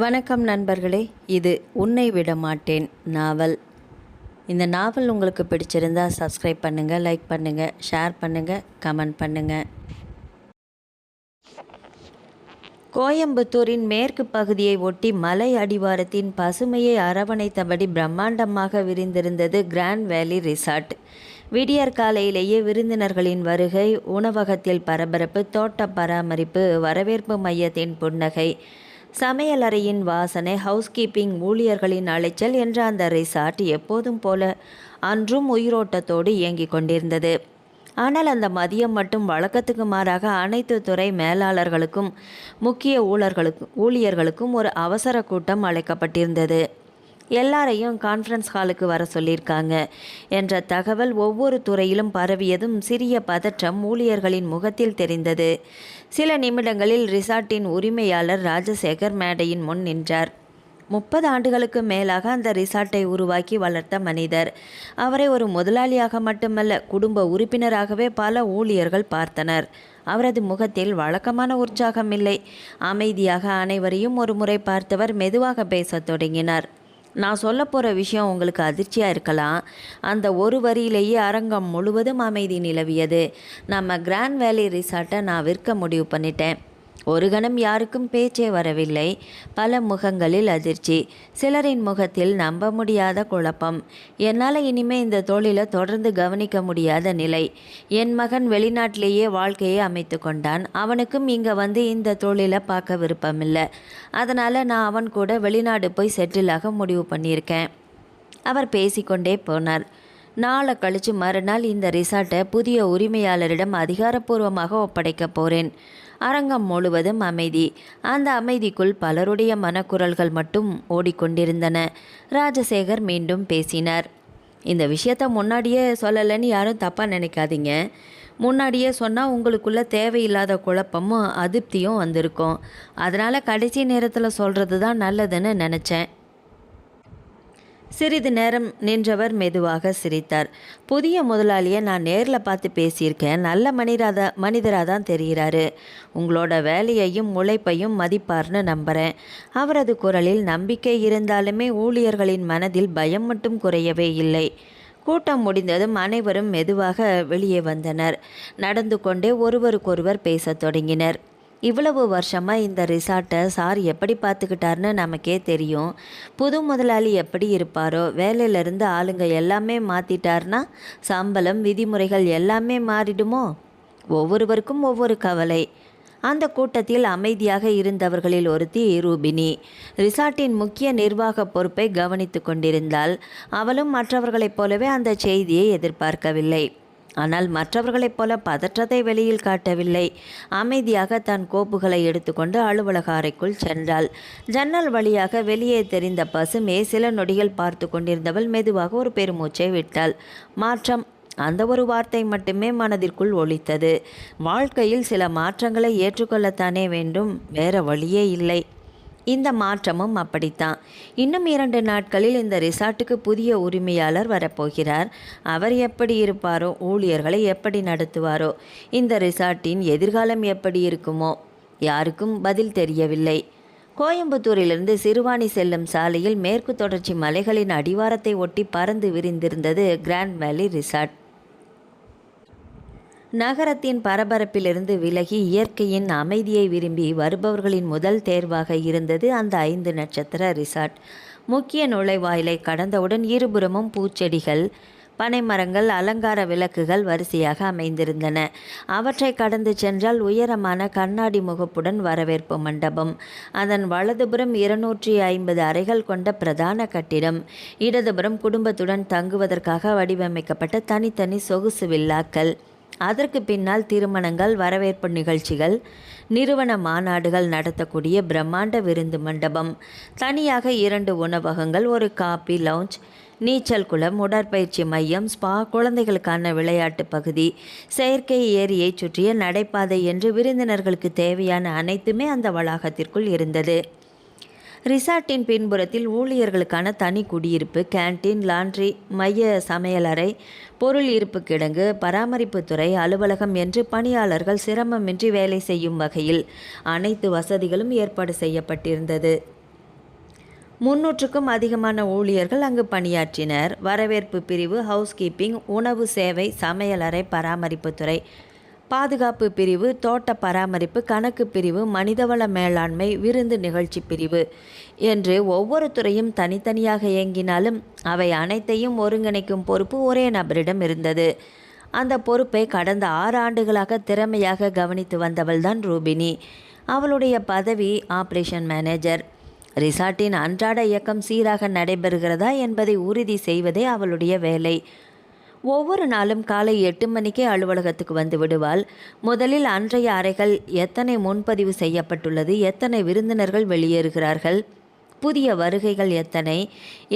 வணக்கம் நண்பர்களே, இது உன்னை விட மாட்டேன் நாவல். இந்த நாவல் உங்களுக்கு பிடிச்சிருந்தா சப்ஸ்கிரைப் பண்ணுங்கள், லைக் பண்ணுங்கள், ஷேர் பண்ணுங்கள், கமெண்ட் பண்ணுங்கள். கோயம்புத்தூரின் மேற்கு பகுதியை ஒட்டி மலை அடிவாரத்தின் பசுமையை அரவணைத்தபடி பிரம்மாண்டமாக விரிந்திருந்தது கிராண்ட் வேலி ரிசார்ட். விடியற் காலையிலேயே விருந்தினர்களின் வருகை, உணவகத்தில் பரபரப்பு, தோட்ட பராமரிப்பு, வரவேற்பு மையத்தின் புன்னகை, சமையலறையின் வாசனை, ஹவுஸ்கீப்பிங் ஊழியர்களின் அலைச்சல் என்ற அந்த ரிசார்ட் எப்போதும் போல அன்றும் உயிரோட்டத்தோடு இயங்கிக் கொண்டிருந்தது. ஆனால் அந்த மதியம் மட்டும் வழக்கத்துக்கு மாறாக அனைத்து துறை மேலாளர்களுக்கும் முக்கிய ஊழியர்களுக்கும் ஒரு அவசர கூட்டம் அழைக்கப்பட்டிருந்தது. எல்லாரையும் கான்ஃபரன்ஸ் ஹாலுக்கு வர சொல்லியிருக்காங்க என்ற தகவல் ஒவ்வொரு துறையிலும் பரவியதும் சிறிய பதற்றம் ஊழியர்களின் முகத்தில் தெரிந்தது. சில நிமிடங்களில் ரிசார்ட்டின் உரிமையாளர் ராஜசேகர் மேடையின் முன் நின்றார். 30 ஆண்டுகளுக்கு மேலாக அந்த ரிசார்ட்டை உருவாக்கி வளர்த்த மனிதர். அவரை ஒரு முதலாளியாக மட்டுமல்ல, குடும்ப உறுப்பினராகவே பல ஊழியர்கள் பார்த்தனர். அவரது முகத்தில் வழக்கமான உற்சாகம் இல்லை. அமைதியாக அனைவரையும் ஒரு முறை பார்த்தவர் மெதுவாக பேசத் தொடங்கினார். நான் சொல்ல போகிற விஷயம் உங்களுக்கு அதிர்ச்சியாக இருக்கலாம். அந்த ஒரு வரியிலேயே அரங்கம் முழுவதும் அமைதி நிலவியது. நம்ம கிராண்ட் வேலி ரிசார்ட்டை நான் விற்க முடிவு பண்ணிட்டேன். ஒரு கணம் யாருக்கும் பேச்சே வரவில்லை. பல முகங்களில் அதிர்ச்சி, சிலரின் முகத்தில் நம்ப முடியாத குழப்பம். என்னால் இனிமே இந்த தொழிலை தொடர்ந்து கவனிக்க முடியாத நிலை. என் மகன் வெளிநாட்டிலேயே வாழ்க்கையை அமைத்து கொண்டான். அவனுக்கும் இங்கே வந்து இந்த தொழிலை பார்க்க விருப்பமில்லை. அதனால் நான் அவன் கூட வெளிநாடு போய் செட்டிலாக முடிவு பண்ணியிருக்கேன். அவர் பேசிக்கொண்டே போனார். நாளை கழித்து மறுநாள் இந்த ரிசார்ட்டை புதிய உரிமையாளரிடம் அதிகாரப்பூர்வமாக ஒப்படைக்க போகிறேன். அரங்கம் முழுவதும் அமைதி. அந்த அமைதிக்குள் பலருடைய மனக்குரல்கள் மட்டும் ஓடிக்கொண்டிருந்தன. ராஜசேகர் மீண்டும் பேசினார். இந்த விஷயத்தை முன்னாடியே சொல்லலைன்னு யாரும் தப்பாக நினைக்காதீங்க. முன்னாடியே சொன்னால் உங்களுக்குள்ள தேவையில்லாத குழப்பமும் அதிருப்தியும் வந்திருக்கும். அதனால் கடைசி நேரத்தில் சொல்கிறது தான் நல்லதுன்னு நினச்சேன். சிறிது நேரம் நின்றவர் மெதுவாக சிரித்தார். புதிய முதலாளியை நான் நேரில் பார்த்து பேசியிருக்கேன். நல்ல மனிதராக தான் தெரிகிறாரு. உங்களோட வேலையையும் உழைப்பையும் மதிப்பார்னு நம்புகிறேன். அவரது குரலில் நம்பிக்கை இருந்தாலுமே ஊழியர்களின் மனதில் பயம் மட்டும் குறையவே இல்லை. கூட்டம் முடிந்ததும் அனைவரும் மெதுவாக வெளியே வந்தனர். நடந்து கொண்டே ஒருவருக்கொருவர் பேசத் தொடங்கினர். இவ்வளவு வருஷமாக இந்த ரிசார்ட்டை சார் எப்படி பார்த்துக்கிட்டாருன்னு நமக்கே தெரியும். புது முதலாளி எப்படி இருப்பாரோ, வேலையிலேருந்து ஆளுங்க எல்லாமே மாற்றிட்டார்னா சம்பளம், விதிமுறைகள் எல்லாமே மாறிடுமோ? ஒவ்வொருவருக்கும் ஒவ்வொரு கவலை. அந்த கூட்டத்தில் அமைதியாக இருந்தவர்களில் ஒருத்தி ரூபினி. ரிசார்ட்டின் முக்கிய நிர்வாக பொறுப்பை கவனித்து கொண்டிருந்தாள். அவளும் மற்றவர்களைப் போலவே அந்த செய்தியை எதிர்பார்க்கவில்லை. ஆனால் மற்றவர்களைப் போல பதற்றத்தை வெளியில் காட்டவில்லை. அமைதியாக தன் கோப்புகளை எடுத்துக்கொண்டு அலுவலக அறைக்குள் சென்றாள். ஜன்னல் வழியாக வெளியே தெரிந்த பசுமையை சில நொடிகள் பார்த்து கொண்டிருந்தவள் மெதுவாக ஒரு பெருமூச்சை விட்டாள். மாற்றம், அந்த ஒரு வார்த்தை மட்டுமே மனதிற்குள் ஒலித்தது. வாழ்க்கையில் சில மாற்றங்களை ஏற்றுக்கொள்ளத்தானே வேண்டும், வேற வழியே இல்லை. இந்த மாற்றமும் அப்படித்தான். இன்னும் 2 நாட்களில் இந்த ரிசார்ட்டுக்கு புதிய உரிமையாளர் வரப்போகிறார். அவர் எப்படி இருப்பாரோ, ஊழியர்களை எப்படி நடத்துவாரோ, இந்த ரிசார்ட்டின் எதிர்காலம் எப்படி இருக்குமோ, யாருக்கும் பதில் தெரியவில்லை. கோயம்புத்தூரிலிருந்து சிறுவாணி செல்லும் சாலையில் மேற்கு தொடர்ச்சி மலைகளின் அடிவாரத்தை ஒட்டி பறந்து விரிந்திருந்தது கிராண்ட் வேலி ரிசார்ட். நகரத்தின் பரபரப்பிலிருந்து விலகி இயற்கையின் அமைதியை விரும்பி வருபவர்களின் முதல் தேர்வாக இருந்தது அந்த 5 நட்சத்திர ரிசார்ட். முக்கிய நுழைவாயிலை கடந்தவுடன் இருபுறமும் பூச்செடிகள், பனைமரங்கள், அலங்கார விளக்குகள் வரிசையாக அமைந்திருந்தன. அவற்றை கடந்து சென்றால் உயரமான கண்ணாடி முகப்புடன் வரவேற்பு மண்டபம். அதன் வலதுபுறம் 250 அறைகள் கொண்ட பிரதான கட்டிடம். இடதுபுறம் குடும்பத்துடன் தங்குவதற்காக வடிவமைக்கப்பட்ட தனித்தனி சொகுசு வில்லாக்கள். அதற்கு பின்னால் திருமணங்கள், வரவேற்பு நிகழ்ச்சிகள், நிறுவன மாநாடுகள் நடத்தக்கூடிய பிரம்மாண்ட விருந்து மண்டபம். தனியாக 2 உணவகங்கள், ஒரு காபி லவுஞ்ச், நீச்சல் குளம், உடற்பயிற்சி மையம், ஸ்பா, குழந்தைகளுக்கான விளையாட்டு பகுதி, செயற்கை ஏரியை சுற்றிய நடைபாதை என்று விருந்தினர்களுக்கு தேவையான அனைத்துமே அந்த வளாகத்திற்குள் இருந்தது. ரிசார்ட்டின் பின்புறத்தில் ஊழியர்களுக்கான தனி குடியிருப்பு, கேன்டீன், லாண்ட்ரி, மைய சமையலறை, பொருள் இருப்பு கிடங்கு, பராமரிப்புத்துறை, அலுவலகம் என்று பணியாளர்கள் சிரமமின்றி வேலை செய்யும் வகையில் அனைத்து வசதிகளும் ஏற்பாடு செய்யப்பட்டிருந்தது. 300க்கும் அதிகமான ஊழியர்கள் அங்கு பணியாற்றினர். வரவேற்பு பிரிவு, ஹவுஸ் கீப்பிங், உணவு சேவை, சமையலறை, பராமரிப்புத்துறை, பாதுகாப்பு பிரிவு, தோட்ட பராமரிப்பு, கணக்கு பிரிவு, மனிதவள மேலாண்மை, விருந்து நிகழ்ச்சி பிரிவு என்று ஒவ்வொரு துறையும் தனித்தனியாக இயங்கினாலும் அவை அனைத்தையும் ஒருங்கிணைக்கும் பொறுப்பு ஒரே நபரிடம் இருந்தது. அந்த பொறுப்பை கடந்த 6 ஆண்டுகளாக திறமையாக கவனித்து வந்தவள்தான் ரூபினி. அவளுடைய பதவி ஆபரேஷன் மேனேஜர். ரிசார்ட்டின் அன்றாட இயக்கம் சீராக நடைபெறுகிறதா என்பதை உறுதி செய்வதே அவளுடைய வேலை. ஒவ்வொரு நாளும் காலை 8 மணிக்கே அலுவலகத்துக்கு வந்து விடுவாள். முதலில் அன்றைய அறைகள் எத்தனை முன்பதிவு செய்யப்பட்டுள்ளது, எத்தனை விருந்தினர்கள் வெளியேறுகிறார்கள், புதிய வருகைகள் எத்தனை,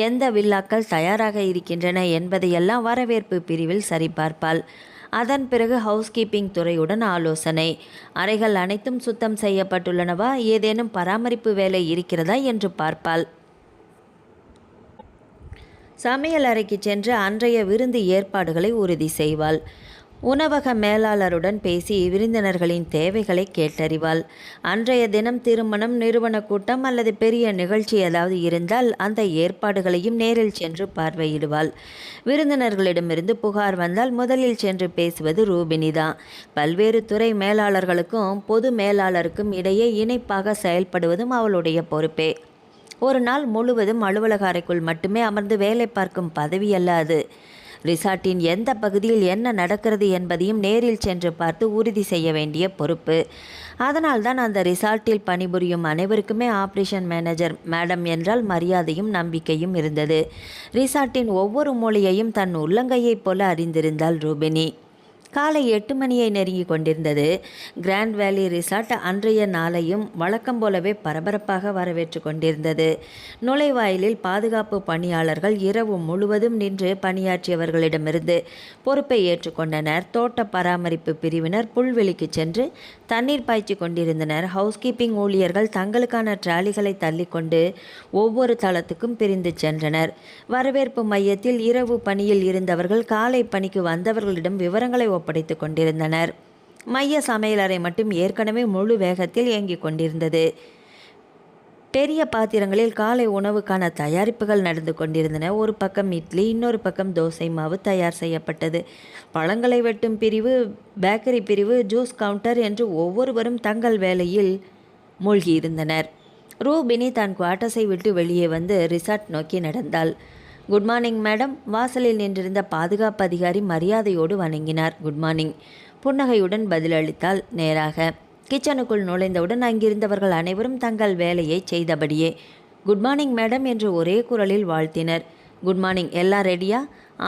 எந்த வில்லாக்கள் தயாராக இருக்கின்றன என்பதையெல்லாம் வரவேற்பு பிரிவில் சரிபார்ப்பாள். அதன் பிறகு ஹவுஸ் கீப்பிங் துறையுடன் ஆலோசனை. அறைகள் அனைத்தும் சுத்தம் செய்யப்பட்டுள்ளனவா, ஏதேனும் பராமரிப்பு வேலை இருக்கிறதா என்று பார்ப்பாள். சமையல் அறைக்கு சென்று அன்றைய விருந்து ஏற்பாடுகளை உறுதி செய்வாள். உணவக மேலாளருடன் பேசி விருந்தினர்களின் தேவைகளை கேட்டறிவாள். அன்றைய தினம் திருமணம், நிறுவன கூட்டம் அல்லது பெரிய நிகழ்ச்சி ஏதாவது இருந்தால் அந்த ஏற்பாடுகளையும் நேரில் சென்று பார்வையிடுவாள். விருந்தினர்களிடமிருந்து புகார் வந்தால் முதலில் சென்று பேசுவது ரூபினி தான். பல்வேறு துறை மேலாளர்களுக்கும் பொது மேலாளருக்கும் இடையே இணைப்பாக செயல்படுவதும் அவளுடைய பொறுப்பே. ஒரு நாள் முழுவதும் அலுவலக அறைக்குள் மட்டுமே அமர்ந்து வேலை பார்க்கும் பதவி அல்ல அது. ரிசார்ட்டின் எந்த பகுதியில் என்ன நடக்கிறது என்பதையும் நேரில் சென்று பார்த்து உறுதி செய்ய வேண்டிய பொறுப்பு. அதனால்தான் அந்த ரிசார்ட்டில் பணிபுரியும் அனைவருக்குமே ஆபரேஷன் மேனேஜர் மேடம் என்றால் மரியாதையும் நம்பிக்கையும் இருந்தது. ரிசார்ட்டின் ஒவ்வொரு மூலையையும் தன் உள்ளங்கையைப் போல அறிந்திருந்தாள் ரூபினி. காலை 8 மணியை நெருங்கி கொண்டிருந்தது. கிராண்ட் வேலி ரிசார்ட் அன்றைய நாளையும் வழக்கம் போலவே பரபரப்பாக வரவேற்று கொண்டிருந்தது. நுழைவாயிலில் பாதுகாப்பு பணியாளர்கள் இரவு முழுவதும் நின்று பணியாற்றியவர்களிடமிருந்து பொறுப்பை ஏற்றுக்கொண்டனர். தோட்ட பராமரிப்பு பிரிவினர் புல்வெளிக்கு சென்று தண்ணீர் பாய்ச்சி கொண்டிருந்தனர். ஹவுஸ் கீப்பிங் ஊழியர்கள் தங்களுக்கான டிராலிகளை தள்ளிக்கொண்டு ஒவ்வொரு தளத்துக்கும் பிரிந்து சென்றனர். வரவேற்பு மையத்தில் இரவு பணியில் இருந்தவர்கள் காலை பணிக்கு வந்தவர்களிடம் விவரங்களை ஒப்படைத்து கொண்டிருந்தனர். மைய சமையலறை மட்டும் ஏற்கனவே முழு வேகத்தில் இயங்கிக் கொண்டிருந்தது. பெரிய பாத்திரங்களில் காலை உணவுக்கான தயாரிப்புகள் நடந்து கொண்டிருந்தன. ஒரு பக்கம் இட்லி, இன்னொரு பக்கம் தோசை மாவு தயார் செய்யப்பட்டது. பழங்களை வெட்டும் பிரிவு, பேக்கரி பிரிவு, ஜூஸ் கவுண்டர் என்று ஒவ்வொருவரும் தங்கள் வேலையில் மூழ்கியிருந்தனர். ரூபினி தன் குவார்ட்டர்ஸை விட்டு வெளியே வந்து ரிசார்ட் நோக்கி நடந்தாள். Good morning madam. வாசலில் நின்றிருந்த பாதுகாப்பு அதிகாரி மரியாதையோடு வணங்கினார். Good morning. புன்னகையுடன் பதிலளித்தாள் நேராக. கிச்சனுக்குள் நுழைந்தவுடன் அங்கிருந்தவர்கள் அனைவரும் தங்கள் வேலையை செய்தபடியே குட் மார்னிங் மேடம் என்று ஒரே குரலில் வாழ்த்தினர். Good morning. எல்லாம் ரெடியா?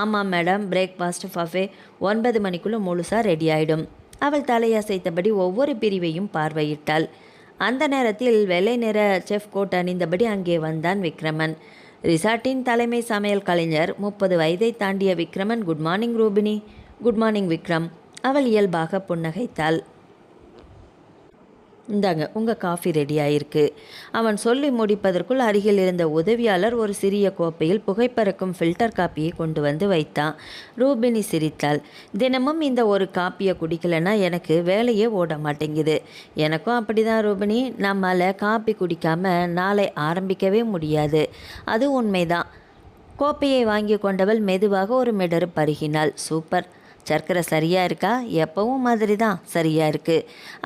ஆமாம் மேடம். பிரேக்ஃபாஸ்ட் பஃபே 9 மணிக்குள்ளே முழுசாக ரெடி ஆகிடும். அவள் தலையசைத்தபடி ஒவ்வொரு பிரிவையும் பார்வையிட்டாள். அந்த நேரத்தில் வெள்ளை நிற செஃப் கோட் அணிந்தபடி அங்கே வந்தான் விக்ரமன். ரிசார்ட்டின் தலைமை சமையல் கலைஞர். 30 வயதை தாண்டிய Vikraman. Good morning Rubini. Good morning Vikram. அவள் இயல்பாக புன்னகைத்தாள். இந்தாங்க, உங்கள் காஃபி ரெடி ஆயிருக்கு. அவன் சொல்லி முடிப்பதற்குள் அருகில் இருந்த உதவியாளர் ஒரு சிறிய கோப்பையில் புகைப்பறக்கும் ஃபில்டர் காப்பியை கொண்டு வந்து வைத்தான். ரூபினி சிரித்தாள். தினமும் இந்த ஒரு காப்பியை குடிக்கலைன்னா எனக்கு வேலையே ஓட மாட்டேங்குது. எனக்கும் அப்படி தான் ரூபினி. நம்மால் காப்பி குடிக்காமல் நாளை ஆரம்பிக்கவே முடியாது. அது உண்மைதான். கோப்பையை வாங்கி கொண்டவள் மெதுவாக ஒரு மிடரு பருகினாள். சூப்பர். சர்க்கரை சரியா இருக்கா? எப்பவும் மாதிரி தான் சரியா இருக்கு.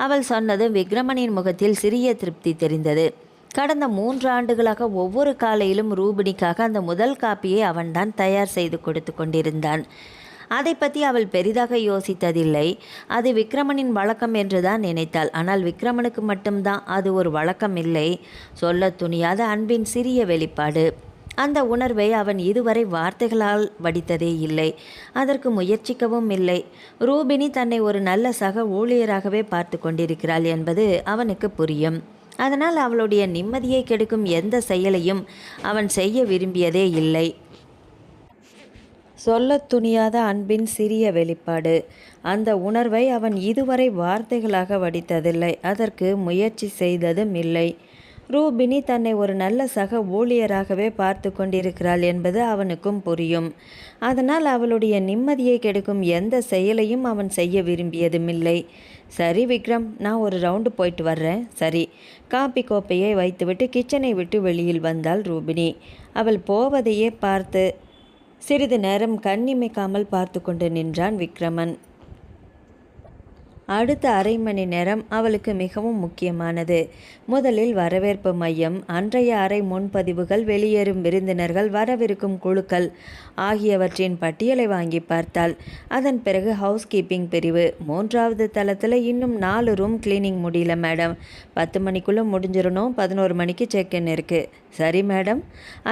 அவள் சொன்னது விக்ரமனின் முகத்தில் சிறிய திருப்தி தெரிந்தது. கடந்த 3 ஆண்டுகளாக ஒவ்வொரு காலையிலும் ரூபினிக்காக அந்த முதல் காப்பியை அவன்தான் தயார் செய்து கொடுத்து கொண்டிருந்தான். அதை பற்றி அவள் பெரிதாக யோசித்ததில்லை. அது விக்ரமனின் வழக்கம் என்றுதான் நினைத்தாள். ஆனால் விக்ரமனுக்கு மட்டும்தான் அது ஒரு வழக்கம் இல்லை, சொல்ல துணியாத அன்பின் சிறிய வெளிப்பாடு. அந்த உணர்வை அவன் இதுவரை வார்த்தைகளால் வடித்ததே இல்லை, அதற்கு முயற்சிக்கவும் இல்லை. ரூபினி தன்னை ஒரு நல்ல சக ஊழியராகவே பார்த்து கொண்டிருக்கிறாள் என்பது அவனுக்கு புரியும். அதனால் அவளுடைய நிம்மதியை கெடுக்கும் எந்த செயலையும் அவன் செய்ய விரும்பியதே இல்லை. சொல்ல துணியாத அன்பின் சிறிய வெளிப்பாடு. அந்த உணர்வை அவன் இதுவரை வார்த்தைகளாக வடித்ததில்லை, அதற்கு முயற்சி செய்ததும் இல்லை. ரூபினி தன்னை ஒரு நல்ல சக ஊழியராகவே பார்த்து கொண்டிருக்கிறாள் என்பது அவனுக்கும் புரியும். அதனால் அவளுடைய நிம்மதியை கெடுக்கும் எந்த செயலையும் அவன் செய்ய விரும்பியதுமில்லை. சரி விக்ரம், நான் ஒரு ரவுண்டு போயிட்டு வர்றேன். சரி. காப்பி கோப்பையை வைத்துவிட்டு கிச்சனை விட்டு வெளியில் வந்தாள் ரூபினி. அவள் போவதையே பார்த்து சிறிது நேரம் கண்ணிமைக்காமல் பார்த்து கொண்டு நின்றான் விக்ரமன். அடுத்த அரை மணி நேரம் அவளுக்கு மிகவும் முக்கியமானது. முதலில் வரவேற்பு மையம், அன்றைய அறை முன்பதிவுகள், வெளியேறும் விருந்தினர்கள், வரவிருக்கும் குழுக்கள் ஆகியவற்றின் பட்டியலை வாங்கி பார்த்தாள். அதன் பிறகு ஹவுஸ் கீப்பிங் பிரிவு. 3வது தளத்தில் இன்னும் 4 ரூம் கிளீனிங் முடியல மேடம். 10 மணிக்குள்ளே முடிஞ்சிடணும். 11 மணிக்கு செக்இன் இருக்குது. சரி மேடம்.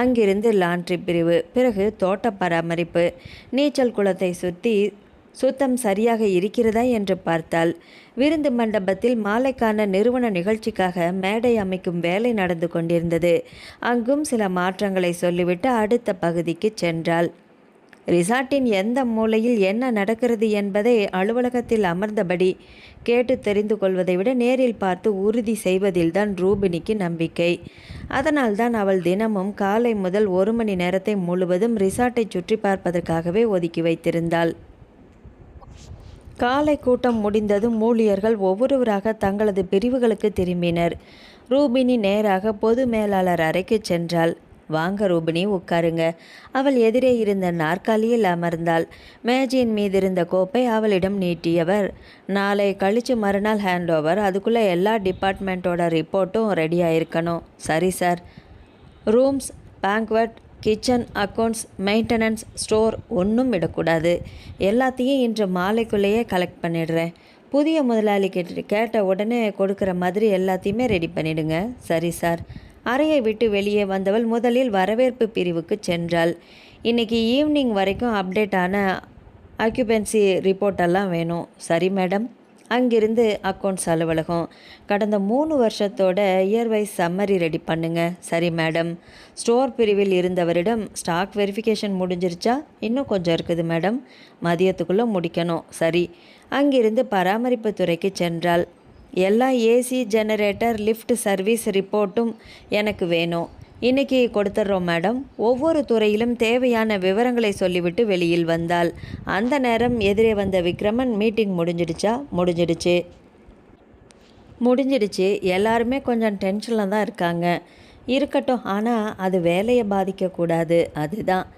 அங்கிருந்து லாண்ட்ரி பிரிவு. பிறகு தோட்ட பராமரிப்பு. நீச்சல் குளத்தை சுத்தம் சரியாக இருக்கிறதா என்று பார்த்தால், விருந்து மண்டபத்தில் மாலைக்கான நிறுவன நிகழ்ச்சிக்காக மேடை அமைக்கும் வேலை நடந்து கொண்டிருந்தது. அங்கும் சில மாற்றங்களை சொல்லிவிட்டு அடுத்த பகுதிக்கு சென்றாள். ரிசார்ட்டின் எந்த மூலையில் என்ன நடக்கிறது என்பதை அலுவலகத்தில் அமர்ந்தபடி கேட்டு தெரிந்து கொள்வதை விட நேரில் பார்த்து உறுதி செய்வதில்தான் ரூபினிக்கு நம்பிக்கை. அதனால்தான் அவள் தினமும் காலை முதல் 1 மணி நேரத்தை முழுவதும் ரிசார்ட்டை சுற்றி பார்ப்பதற்காகவே ஒதுக்கி வைத்திருந்தாள். காலை கூட்டம் முடிந்ததும் ஊழியர்கள் ஒவ்வொருவராக தங்களது பிரிவுகளுக்கு திரும்பினர். ரூபினி நேராக பொது மேலாளர் அறைக்கு சென்றாள். வாங்க ரூபினி, உட்காருங்க. அவள் எதிரே இருந்த நாற்காலியில் அமர்ந்தாள். மேஜையின் மீது இருந்த கோப்பை அவளிடம் நீட்டியவர், நாளை கழிச்சு மறுநாள் ஹேண்ட் ஓவர். அதுக்குள்ளே எல்லா டிபார்ட்மெண்ட்டோட ரிப்போர்ட்டும் ரெடியாக இருக்கணும். சரி sir. Rooms, banquet, kitchen, accounts, maintenance, store ஒன்றும் விடக்கூடாது. எல்லாத்தையும் இன்று மாலைக்குள்ளேயே கலெக்ட் பண்ணிடுறேன். புதிய முதலாளி கேட்ட உடனே கொடுக்குற மாதிரி எல்லாத்தையுமே ரெடி பண்ணிடுங்க. சரி சார். அறையை விட்டு வெளியே வந்தவள் முதலில் வரவேற்பு பிரிவுக்கு சென்றாள். இன்றைக்கி ஈவினிங் வரைக்கும் அப்டேட் ஆன ஆக்குபென்சி ரிப்போர்ட்டெல்லாம் வேணும். சரி மேடம். அங்கிருந்து அக்கௌண்ட்ஸ் அலுவலகம். கடந்த 3 வருஷத்தோட இயர்வைஸ் சம்மரி ரெடி பண்ணுங்க. சரி மேடம். ஸ்டோர் பிரிவில் இருந்தவரிடம், ஸ்டாக் வெரிஃபிகேஷன் முடிஞ்சிருச்சா? இன்னும் கொஞ்சம் இருக்குது மேடம். மதியத்துக்குள்ளே முடிக்கணும். சரி. அங்கிருந்து பராமரிப்பு துறைக்கு சென்றாள். எல்லா ஏசி, ஜெனரேட்டர், லிஃப்ட் சர்வீஸ் ரிப்போர்ட்டும் எனக்கு வேணும். இன்னைக்கு கொடுத்துட்றோம் மேடம். ஒவ்வொரு துறையிலும் தேவையான விவரங்களை சொல்லிவிட்டு வெளியில் வந்தாள். அந்த நேரம் எதிரே வந்த விக்ரமன், மீட்டிங் முடிஞ்சிடுச்சா? முடிஞ்சிடுச்சு. எல்லாருமே கொஞ்சம் டென்ஷனில் தான் இருக்காங்க. இருக்கட்டும், ஆனால் அது வேலையை பாதிக்கக்கூடாது. அதுதான்.